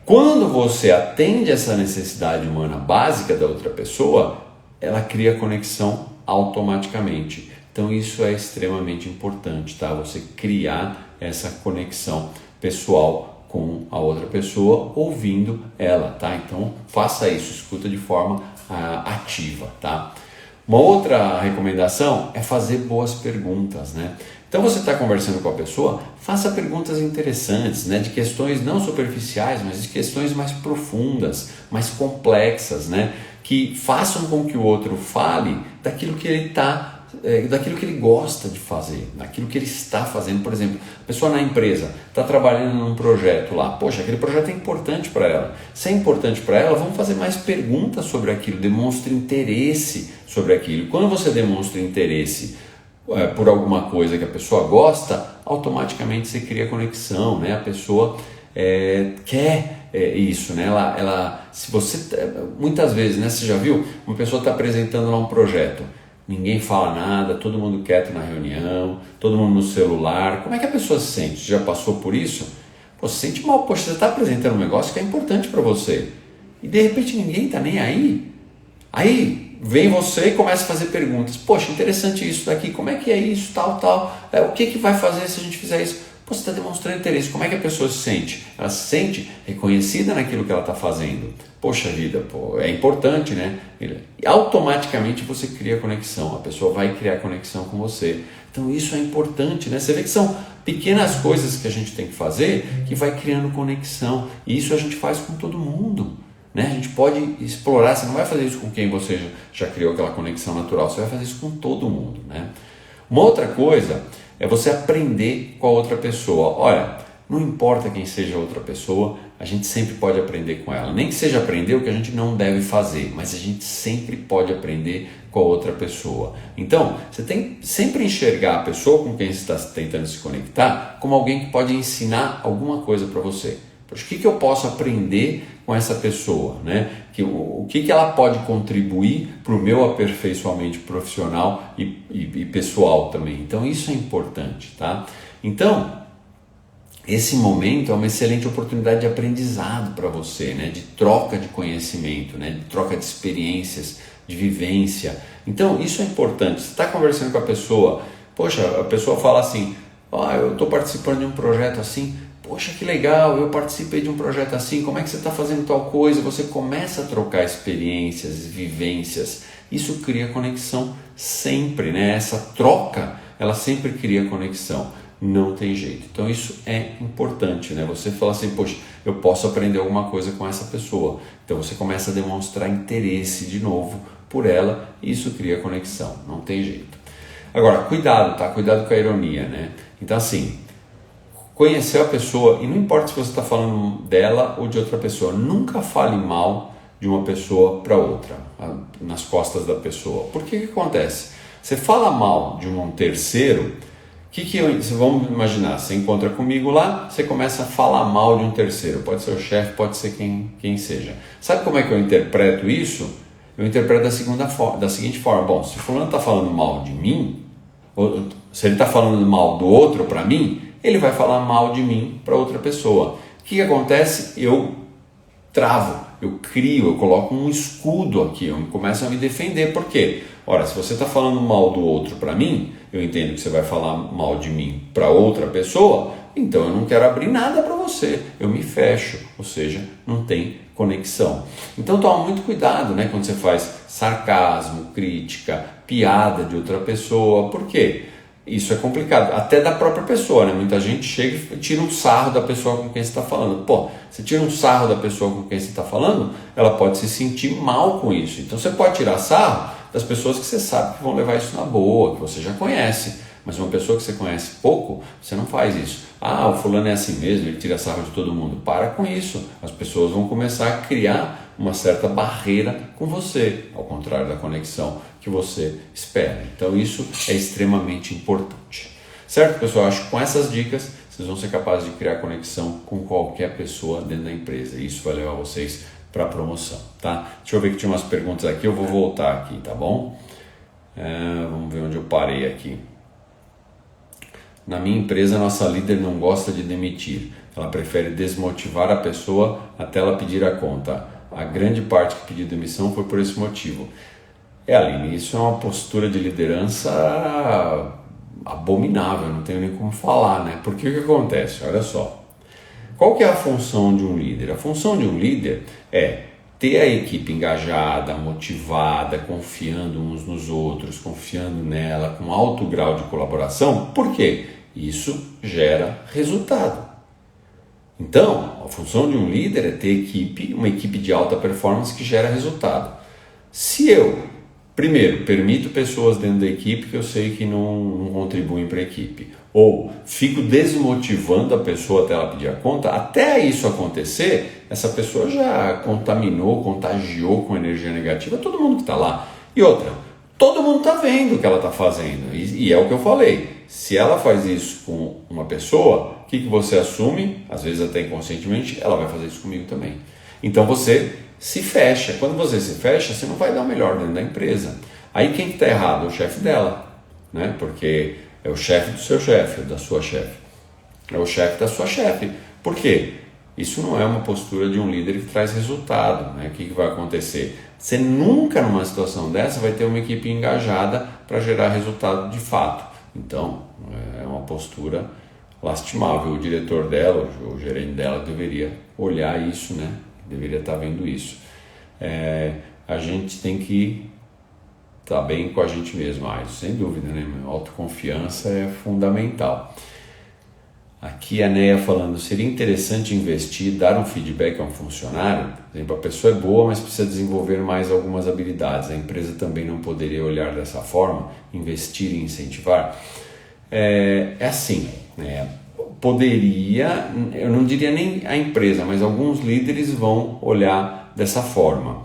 Quando você atende essa necessidade humana básica da outra pessoa, ela cria conexão automaticamente. Então isso é extremamente importante, tá? Você criar essa conexão pessoal com a outra pessoa, ouvindo ela, tá? Então faça isso, escuta de forma ativa, tá? Uma outra recomendação é fazer boas perguntas, né? Então você está conversando com a pessoa, faça perguntas interessantes, né? De questões não superficiais, mas de questões mais profundas, mais complexas, né? Que façam com que o outro fale daquilo que ele daquilo que ele gosta de fazer, daquilo que ele está fazendo. Por exemplo, a pessoa na empresa está trabalhando num projeto lá, poxa, aquele projeto é importante para ela. Se é importante para ela, vamos fazer mais perguntas sobre aquilo, demonstre interesse sobre aquilo. Quando você demonstra interesse por alguma coisa que a pessoa gosta, automaticamente você cria conexão, né? A pessoa quer isso, né? Se você muitas vezes, né? Você já viu uma pessoa está apresentando lá um projeto, ninguém fala nada, todo mundo quieto na reunião, todo mundo no celular. Como é que a pessoa se sente? Você já passou por isso? Pô, se sente mal, poxa, você está apresentando um negócio que é importante para você e de repente ninguém está nem aí. Aí vem você e começa a fazer perguntas. Poxa, interessante isso daqui, como é que é isso, tal. O que vai fazer se a gente fizer isso? Pô, você está demonstrando interesse. Como é que a pessoa se sente? Ela se sente reconhecida naquilo que ela está fazendo. Poxa vida, é importante, né? E automaticamente você cria conexão. A pessoa vai criar conexão com você. Então isso é importante, né? Você vê que são pequenas coisas que a gente tem que fazer que vai criando conexão. E isso a gente faz com todo mundo, né? A gente pode explorar. Você não vai fazer isso com quem você já criou aquela conexão natural. Você vai fazer isso com todo mundo, né? Uma outra coisa é você aprender com a outra pessoa. Olha, não importa quem seja a outra pessoa, a gente sempre pode aprender com ela. Nem que seja aprender o que a gente não deve fazer, mas a gente sempre pode aprender com a outra pessoa. Então, você tem que sempre enxergar a pessoa com quem você está tentando se conectar como alguém que pode ensinar alguma coisa para você. Poxa, o que eu posso aprender com essa pessoa, né? O que ela pode contribuir para o meu aperfeiçoamento profissional e pessoal também. Então isso é importante, tá? Então esse momento é uma excelente oportunidade de aprendizado para você, né? De troca de conhecimento, né? De troca de experiências, de vivência. Então isso é importante. Você está conversando com a pessoa, poxa, a pessoa fala assim, eu estou participando de um projeto assim. Poxa, que legal, eu participei de um projeto assim, como é que você está fazendo tal coisa? Você começa a trocar experiências, vivências, isso cria conexão sempre, né? Essa troca, ela sempre cria conexão, não tem jeito. Então isso é importante, né? Você fala assim, poxa, eu posso aprender alguma coisa com essa pessoa. Então você começa a demonstrar interesse de novo por ela e isso cria conexão, não tem jeito. Agora, cuidado, tá? Cuidado com a ironia, né? Então assim, conhecer a pessoa, e não importa se você está falando dela ou de outra pessoa, nunca fale mal de uma pessoa para outra, nas costas da pessoa. Por que acontece? Você fala mal de um terceiro, vamos imaginar, você encontra comigo lá, você começa a falar mal de um terceiro, pode ser o chefe, pode ser quem seja. Sabe como é que eu interpreto isso? Eu interpreto da seguinte forma, bom, se o fulano está falando mal de mim, ou se ele está falando mal do outro para mim, ele vai falar mal de mim para outra pessoa. O que acontece? Eu travo, eu coloco um escudo aqui, eu começo a me defender. Por quê? Ora, se você está falando mal do outro para mim, eu entendo que você vai falar mal de mim para outra pessoa, então eu não quero abrir nada para você, eu me fecho, ou seja, não tem conexão. Então toma muito cuidado, né, quando você faz sarcasmo, crítica, piada de outra pessoa. Por quê? Isso é complicado, até da própria pessoa, né? Muita gente chega e tira um sarro da pessoa com quem você está falando. Pô, você tira um sarro da pessoa com quem você está falando, ela pode se sentir mal com isso. Então você pode tirar sarro das pessoas que você sabe que vão levar isso na boa, que você já conhece. Mas uma pessoa que você conhece pouco, você não faz isso. Ah, o fulano é assim mesmo, ele tira sarro de todo mundo. Para com isso. As pessoas vão começar a criar uma certa barreira com você, ao contrário da conexão que você espera. Então isso é extremamente importante. Certo, pessoal? Acho que com essas dicas vocês vão ser capazes de criar conexão com qualquer pessoa dentro da empresa. E isso vai levar vocês para a promoção, tá? Deixa eu ver que tinha umas perguntas aqui, eu vou voltar aqui, tá bom? Vamos ver onde eu parei aqui. Na minha empresa, nossa líder não gosta de demitir. Ela prefere desmotivar a pessoa até ela pedir a conta. A grande parte que pediu demissão foi por esse motivo. Aline, isso é uma postura de liderança abominável, não tenho nem como falar, né? Porque o que acontece? Olha só. Qual que é a função de um líder? A função de um líder é ter a equipe engajada, motivada, confiando uns nos outros, confiando nela, com alto grau de colaboração. Por quê? Isso gera resultado. Então, a função de um líder é ter uma equipe de alta performance que gera resultado. Se eu, primeiro, permito pessoas dentro da equipe que eu sei que não contribuem para a equipe, ou fico desmotivando a pessoa até ela pedir a conta, até isso acontecer, essa pessoa já contaminou, contagiou com energia negativa todo mundo que está lá. E outra, todo mundo está vendo o que ela está fazendo, e é o que eu falei. Se ela faz isso com uma pessoa, o que você assume? Às vezes até inconscientemente, ela vai fazer isso comigo também. Então você se fecha. Quando você se fecha, você não vai dar o melhor dentro da empresa. Aí quem está errado? É o chefe dela, né? Porque é o chefe do seu chefe, da sua chefe. É o chefe da sua chefe. Por quê? Isso não é uma postura de um líder que traz resultado, né? O que vai acontecer? Você nunca numa situação dessa vai ter uma equipe engajada para gerar resultado de fato. Então, é uma postura lastimável. O diretor dela, o gerente dela deveria olhar isso, né? Deveria estar vendo isso. A gente tem que estar bem com a gente mesmo. Isso, sem dúvida, né? Autoconfiança é fundamental. Aqui a Neia falando, seria interessante investir, dar um feedback a um funcionário? Por exemplo, a pessoa é boa, mas precisa desenvolver mais algumas habilidades. A empresa também não poderia olhar dessa forma, investir e incentivar? É assim, poderia, eu não diria nem a empresa, mas alguns líderes vão olhar dessa forma.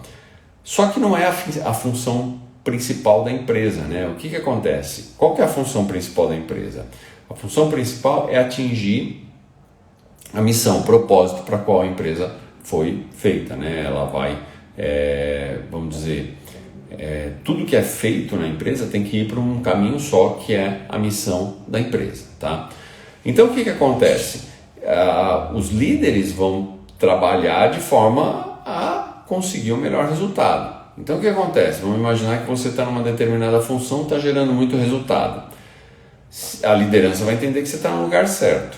Só que não é a função principal da empresa, né? O que acontece? Qual que é a função principal da empresa? A função principal é atingir a missão, o propósito para qual a empresa foi feita, né? Ela vai, vamos dizer, tudo que é feito na empresa tem que ir para um caminho só, que é a missão da empresa, tá? Então, o que acontece? Os líderes vão trabalhar de forma a conseguir o melhor resultado. Então, o que acontece? Vamos imaginar que você está numa determinada função, está gerando muito resultado. A liderança vai entender que você está no lugar certo.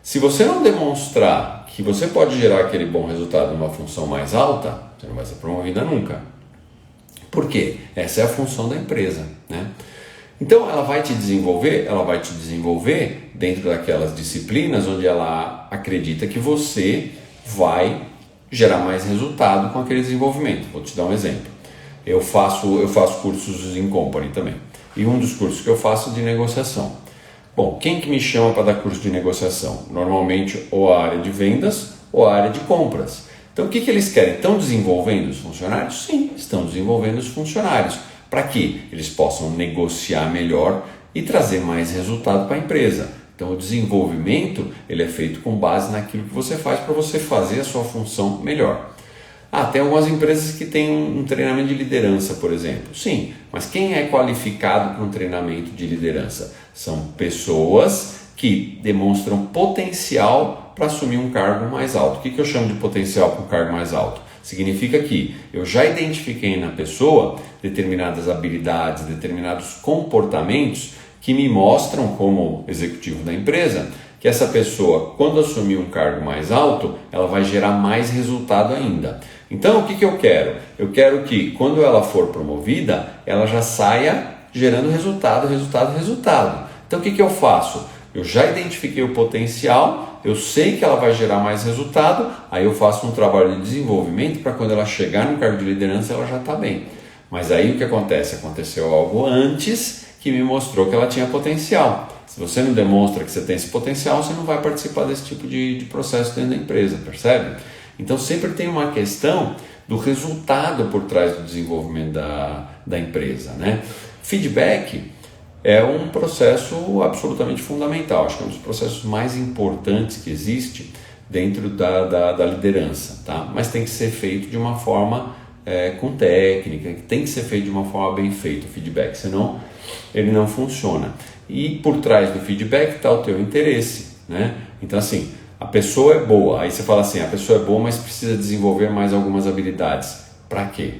Se você não demonstrar que você pode gerar aquele bom resultado numa função mais alta, você não vai ser promovida nunca. Por quê? Essa é a função da empresa, né? Então ela vai te desenvolver dentro daquelas disciplinas onde ela acredita que você vai gerar mais resultado com aquele desenvolvimento. Vou te dar um exemplo. Eu faço cursos em company também. E um dos cursos que eu faço é de negociação. Bom, quem que me chama para dar curso de negociação? Normalmente ou a área de vendas ou a área de compras. Então o que eles querem? Estão desenvolvendo os funcionários? Sim, estão desenvolvendo os funcionários. Para que eles possam negociar melhor e trazer mais resultado para a empresa. Então o desenvolvimento ele é feito com base naquilo que você faz para você fazer a sua função melhor. Tem algumas empresas que têm um treinamento de liderança, por exemplo. Sim, mas quem é qualificado para um treinamento de liderança? São pessoas que demonstram potencial para assumir um cargo mais alto. O que eu chamo de potencial para um cargo mais alto? Significa que eu já identifiquei na pessoa determinadas habilidades, determinados comportamentos que me mostram, como executivo da empresa, que essa pessoa, quando assumir um cargo mais alto, ela vai gerar mais resultado ainda. Então, o que eu quero? Eu quero que, quando ela for promovida, ela já saia gerando resultado. Então, o que eu faço? Eu já identifiquei o potencial, eu sei que ela vai gerar mais resultado, aí eu faço um trabalho de desenvolvimento para quando ela chegar no cargo de liderança, ela já está bem. Mas aí o que acontece? Aconteceu algo antes que me mostrou que ela tinha potencial. Se você não demonstra que você tem esse potencial, você não vai participar desse tipo de processo dentro da empresa, percebe? Então sempre tem uma questão do resultado por trás do desenvolvimento da empresa, né? Feedback é um processo absolutamente fundamental, acho que é um dos processos mais importantes que existe dentro da liderança, tá? Mas tem que ser feito de uma forma com técnica, tem que ser feito de uma forma bem feita o feedback, senão ele não funciona. E por trás do feedback está o teu interesse, né? Então assim, a pessoa é boa, aí você fala assim, a pessoa é boa, mas precisa desenvolver mais algumas habilidades. Para quê?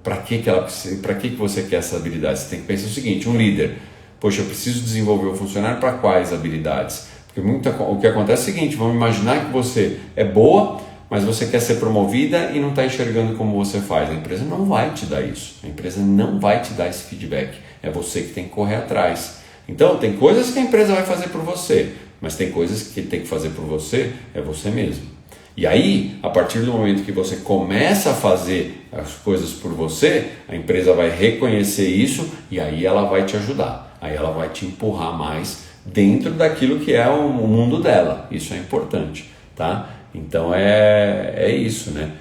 Para que você quer essa habilidade? Você tem que pensar o seguinte, um líder, poxa, eu preciso desenvolver o funcionário para quais habilidades? Porque o que acontece é o seguinte, vamos imaginar que você é boa, mas você quer ser promovida e não está enxergando como você faz. A empresa não vai te dar isso, a empresa não vai te dar esse feedback, é você que tem que correr atrás. Então, tem coisas que a empresa vai fazer por você, mas tem coisas que tem que fazer por você, é você mesmo. E aí, a partir do momento que você começa a fazer as coisas por você, a empresa vai reconhecer isso e aí ela vai te ajudar. Aí ela vai te empurrar mais dentro daquilo que é o mundo dela. Isso é importante, tá? Então é isso, né?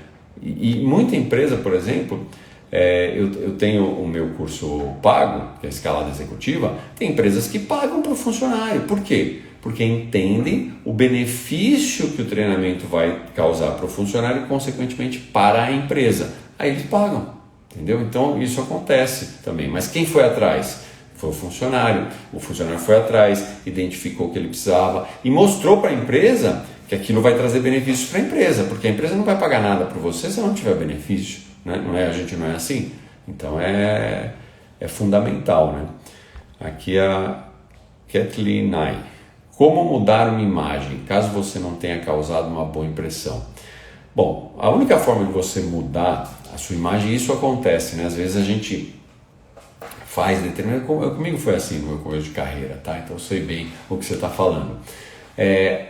E muita empresa, por exemplo, eu tenho o meu curso pago, que é a escalada executiva, tem empresas que pagam para o funcionário. Por quê? Porque entendem o benefício que o treinamento vai causar para o funcionário e, consequentemente, para a empresa. Aí eles pagam, entendeu? Então, isso acontece também. Mas quem foi atrás? Foi o funcionário. O funcionário foi atrás, identificou o que ele precisava e mostrou para a empresa que aquilo vai trazer benefícios para a empresa, porque a empresa não vai pagar nada para você se não tiver benefício, né? A gente não é assim. Então, é fundamental, né? Aqui a Kathleen Nye. Como mudar uma imagem, caso você não tenha causado uma boa impressão? Bom, a única forma de você mudar a sua imagem, isso acontece, né? Às vezes a gente faz determinado... Comigo foi assim no meu começo de carreira, tá? Então eu sei bem o que você está falando.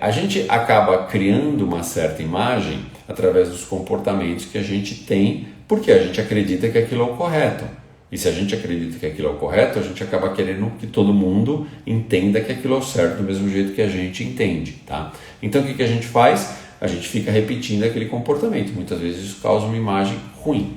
A gente acaba criando uma certa imagem através dos comportamentos que a gente tem, porque a gente acredita que aquilo é o correto. E se a gente acredita que aquilo é o correto, a gente acaba querendo que todo mundo entenda que aquilo é o certo do mesmo jeito que a gente entende, tá? Então o que a gente faz? A gente fica repetindo aquele comportamento. Muitas vezes isso causa uma imagem ruim.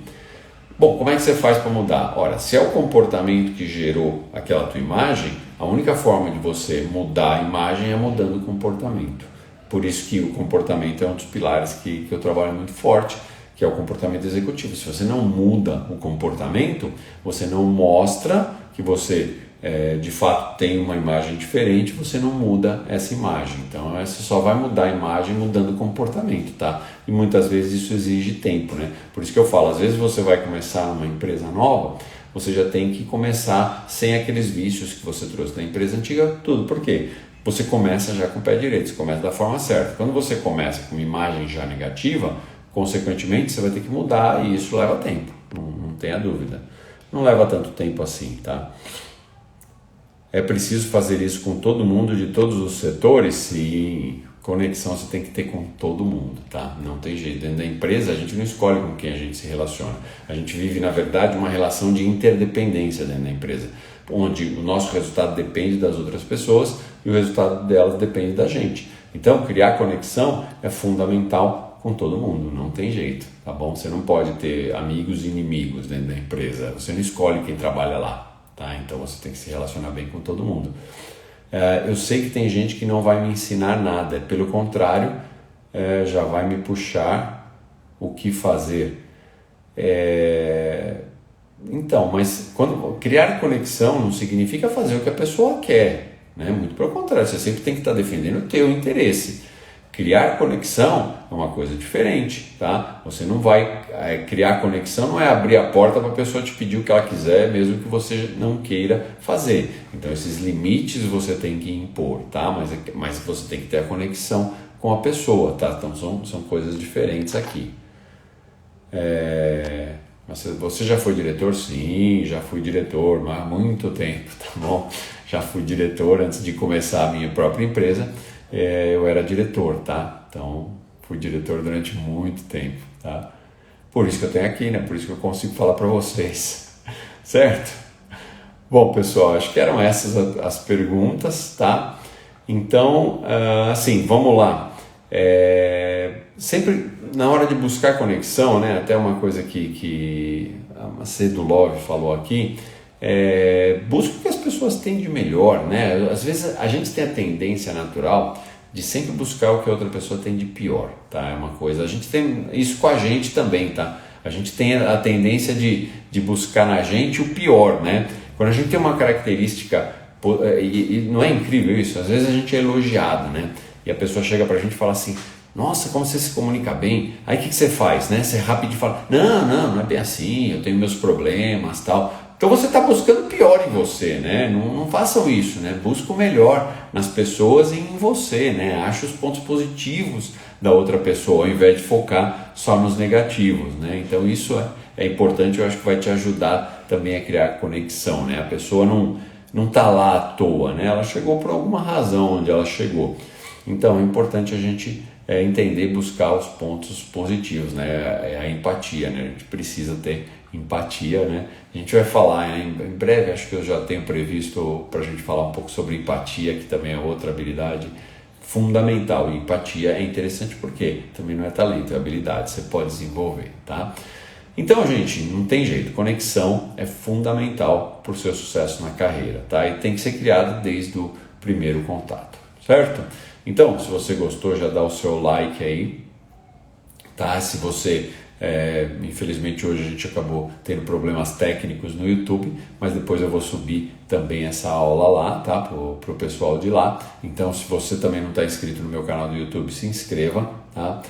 Bom, como é que você faz para mudar? Ora, se é o comportamento que gerou aquela tua imagem, a única forma de você mudar a imagem é mudando o comportamento. Por isso que o comportamento é um dos pilares que eu trabalho muito forte, que é o comportamento executivo. Se você não muda o comportamento, você não mostra que você de fato tem uma imagem diferente, você não muda essa imagem. Então você só vai mudar a imagem mudando o comportamento, tá? E muitas vezes isso exige tempo, né? Por isso que eu falo, às vezes você vai começar uma empresa nova, você já tem que começar sem aqueles vícios que você trouxe da empresa antiga, tudo. Por quê? Você começa já com o pé direito, você começa da forma certa. Quando você começa com uma imagem já negativa, consequentemente, você vai ter que mudar e isso leva tempo, não tenha dúvida. Não leva tanto tempo assim, tá? É preciso fazer isso com todo mundo de todos os setores? Sim, conexão você tem que ter com todo mundo, tá? Não tem jeito. Dentro da empresa, a gente não escolhe com quem a gente se relaciona. A gente vive, na verdade, uma relação de interdependência dentro da empresa, onde o nosso resultado depende das outras pessoas e o resultado delas depende da gente. Então, criar conexão é fundamental com todo mundo, não tem jeito, tá bom? Você não pode ter amigos e inimigos dentro da empresa, você não escolhe quem trabalha lá, tá? Então você tem que se relacionar bem com todo mundo. Eu sei que tem gente que não vai me ensinar nada, pelo contrário, já vai me puxar o que fazer. Então, mas criar conexão não significa fazer o que a pessoa quer, né? Muito pelo contrário, você sempre tem que estar defendendo o teu interesse. Criar conexão é uma coisa diferente, tá? Você não vai criar conexão, não é abrir a porta para a pessoa te pedir o que ela quiser, mesmo que você não queira fazer. Então esses limites você tem que impor, tá? Mas você tem que ter a conexão com a pessoa, tá? Então são coisas diferentes aqui. Mas você já foi diretor? Sim, já fui diretor, mas há muito tempo, tá bom? Já fui diretor antes de começar a minha própria empresa. Eu era diretor, tá? Então, fui diretor durante muito tempo, tá? Por isso que eu tenho aqui, né? Por isso que eu consigo falar para vocês, certo? Bom, pessoal, acho que eram essas as perguntas, tá? Então, assim, vamos lá. Sempre na hora de buscar conexão, né? Até uma coisa que a Macedo Love falou aqui, busca o que as pessoas têm de melhor, né? Às vezes a gente tem a tendência natural de sempre buscar o que a outra pessoa tem de pior, tá? É uma coisa, a gente tem isso com a gente também, tá? A gente tem a tendência de buscar na gente o pior, né? Quando a gente tem uma característica, e não é incrível isso? Às vezes a gente é elogiado, né? E a pessoa chega pra gente e fala assim, nossa, como você se comunica bem. Aí o que você faz, né? Você rápido fala, não é bem assim, eu tenho meus problemas, tal. Então você está buscando o pior em você, né? Não façam isso, né? Busca o melhor nas pessoas e em você, né? Ache os pontos positivos da outra pessoa, ao invés de focar só nos negativos, né? Então isso é importante, eu acho que vai te ajudar também a criar conexão, né? A pessoa não está lá à toa, né? Ela chegou por alguma razão onde ela chegou. Então é importante a gente entender e buscar os pontos positivos, né? A empatia, né? A gente precisa ter empatia, né? A gente vai falar em breve, acho que eu já tenho previsto para a gente falar um pouco sobre empatia, que também é outra habilidade fundamental. E empatia é interessante porque também não é talento, é habilidade, você pode desenvolver, tá? Então, gente, não tem jeito, conexão é fundamental para o seu sucesso na carreira, tá? E tem que ser criado desde o primeiro contato, certo? Então, se você gostou, já dá o seu like aí, tá? Se você, infelizmente hoje a gente acabou tendo problemas técnicos no YouTube, mas depois eu vou subir também essa aula lá, tá? Pro pessoal de lá. Então, se você também não está inscrito no meu canal do YouTube, se inscreva, tá?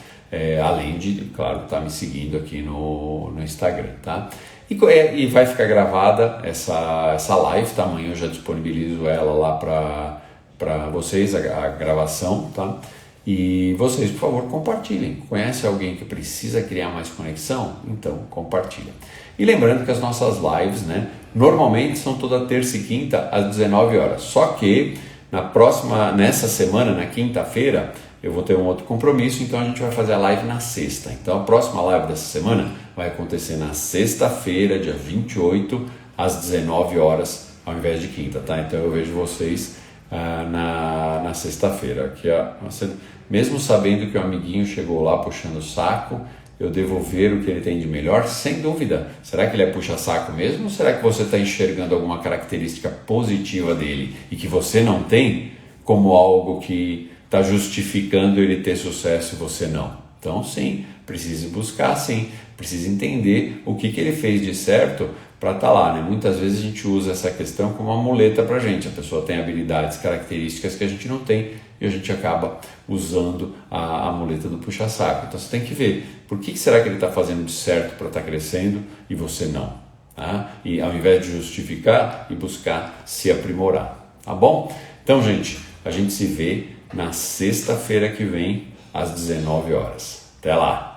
Além de, claro, estar me seguindo aqui no Instagram, tá? E vai ficar gravada essa live, tá? Amanhã eu já disponibilizo ela lá para vocês, a gravação, tá? E vocês, por favor, compartilhem. Conhece alguém que precisa criar mais conexão? Então, compartilha. E lembrando que as nossas lives, né, normalmente são toda terça e quinta às 19 horas. Só que nessa semana, na quinta-feira, eu vou ter um outro compromisso, então a gente vai fazer a live na sexta. Então a próxima live dessa semana vai acontecer na sexta-feira, dia 28, às 19 horas, ao invés de quinta, tá? Então eu vejo vocês na sexta-feira. Mesmo sabendo que o amiguinho chegou lá puxando o saco, eu devo ver o que ele tem de melhor, sem dúvida. Será que ele é puxa-saco mesmo? Ou será que você está enxergando alguma característica positiva dele e que você não tem como algo que está justificando ele ter sucesso e você não? Então sim, precisa buscar sim, precisa entender o que ele fez de certo para estar lá, né? Muitas vezes a gente usa essa questão como uma muleta para a gente. A pessoa tem habilidades, características que a gente não tem e a gente acaba usando a muleta do puxa-saco. Então você tem que ver por que será que ele está fazendo de certo para estar crescendo e você não, tá? E ao invés de justificar e buscar se aprimorar, tá bom? Então, gente, a gente se vê na sexta-feira que vem às 19 horas. Até lá!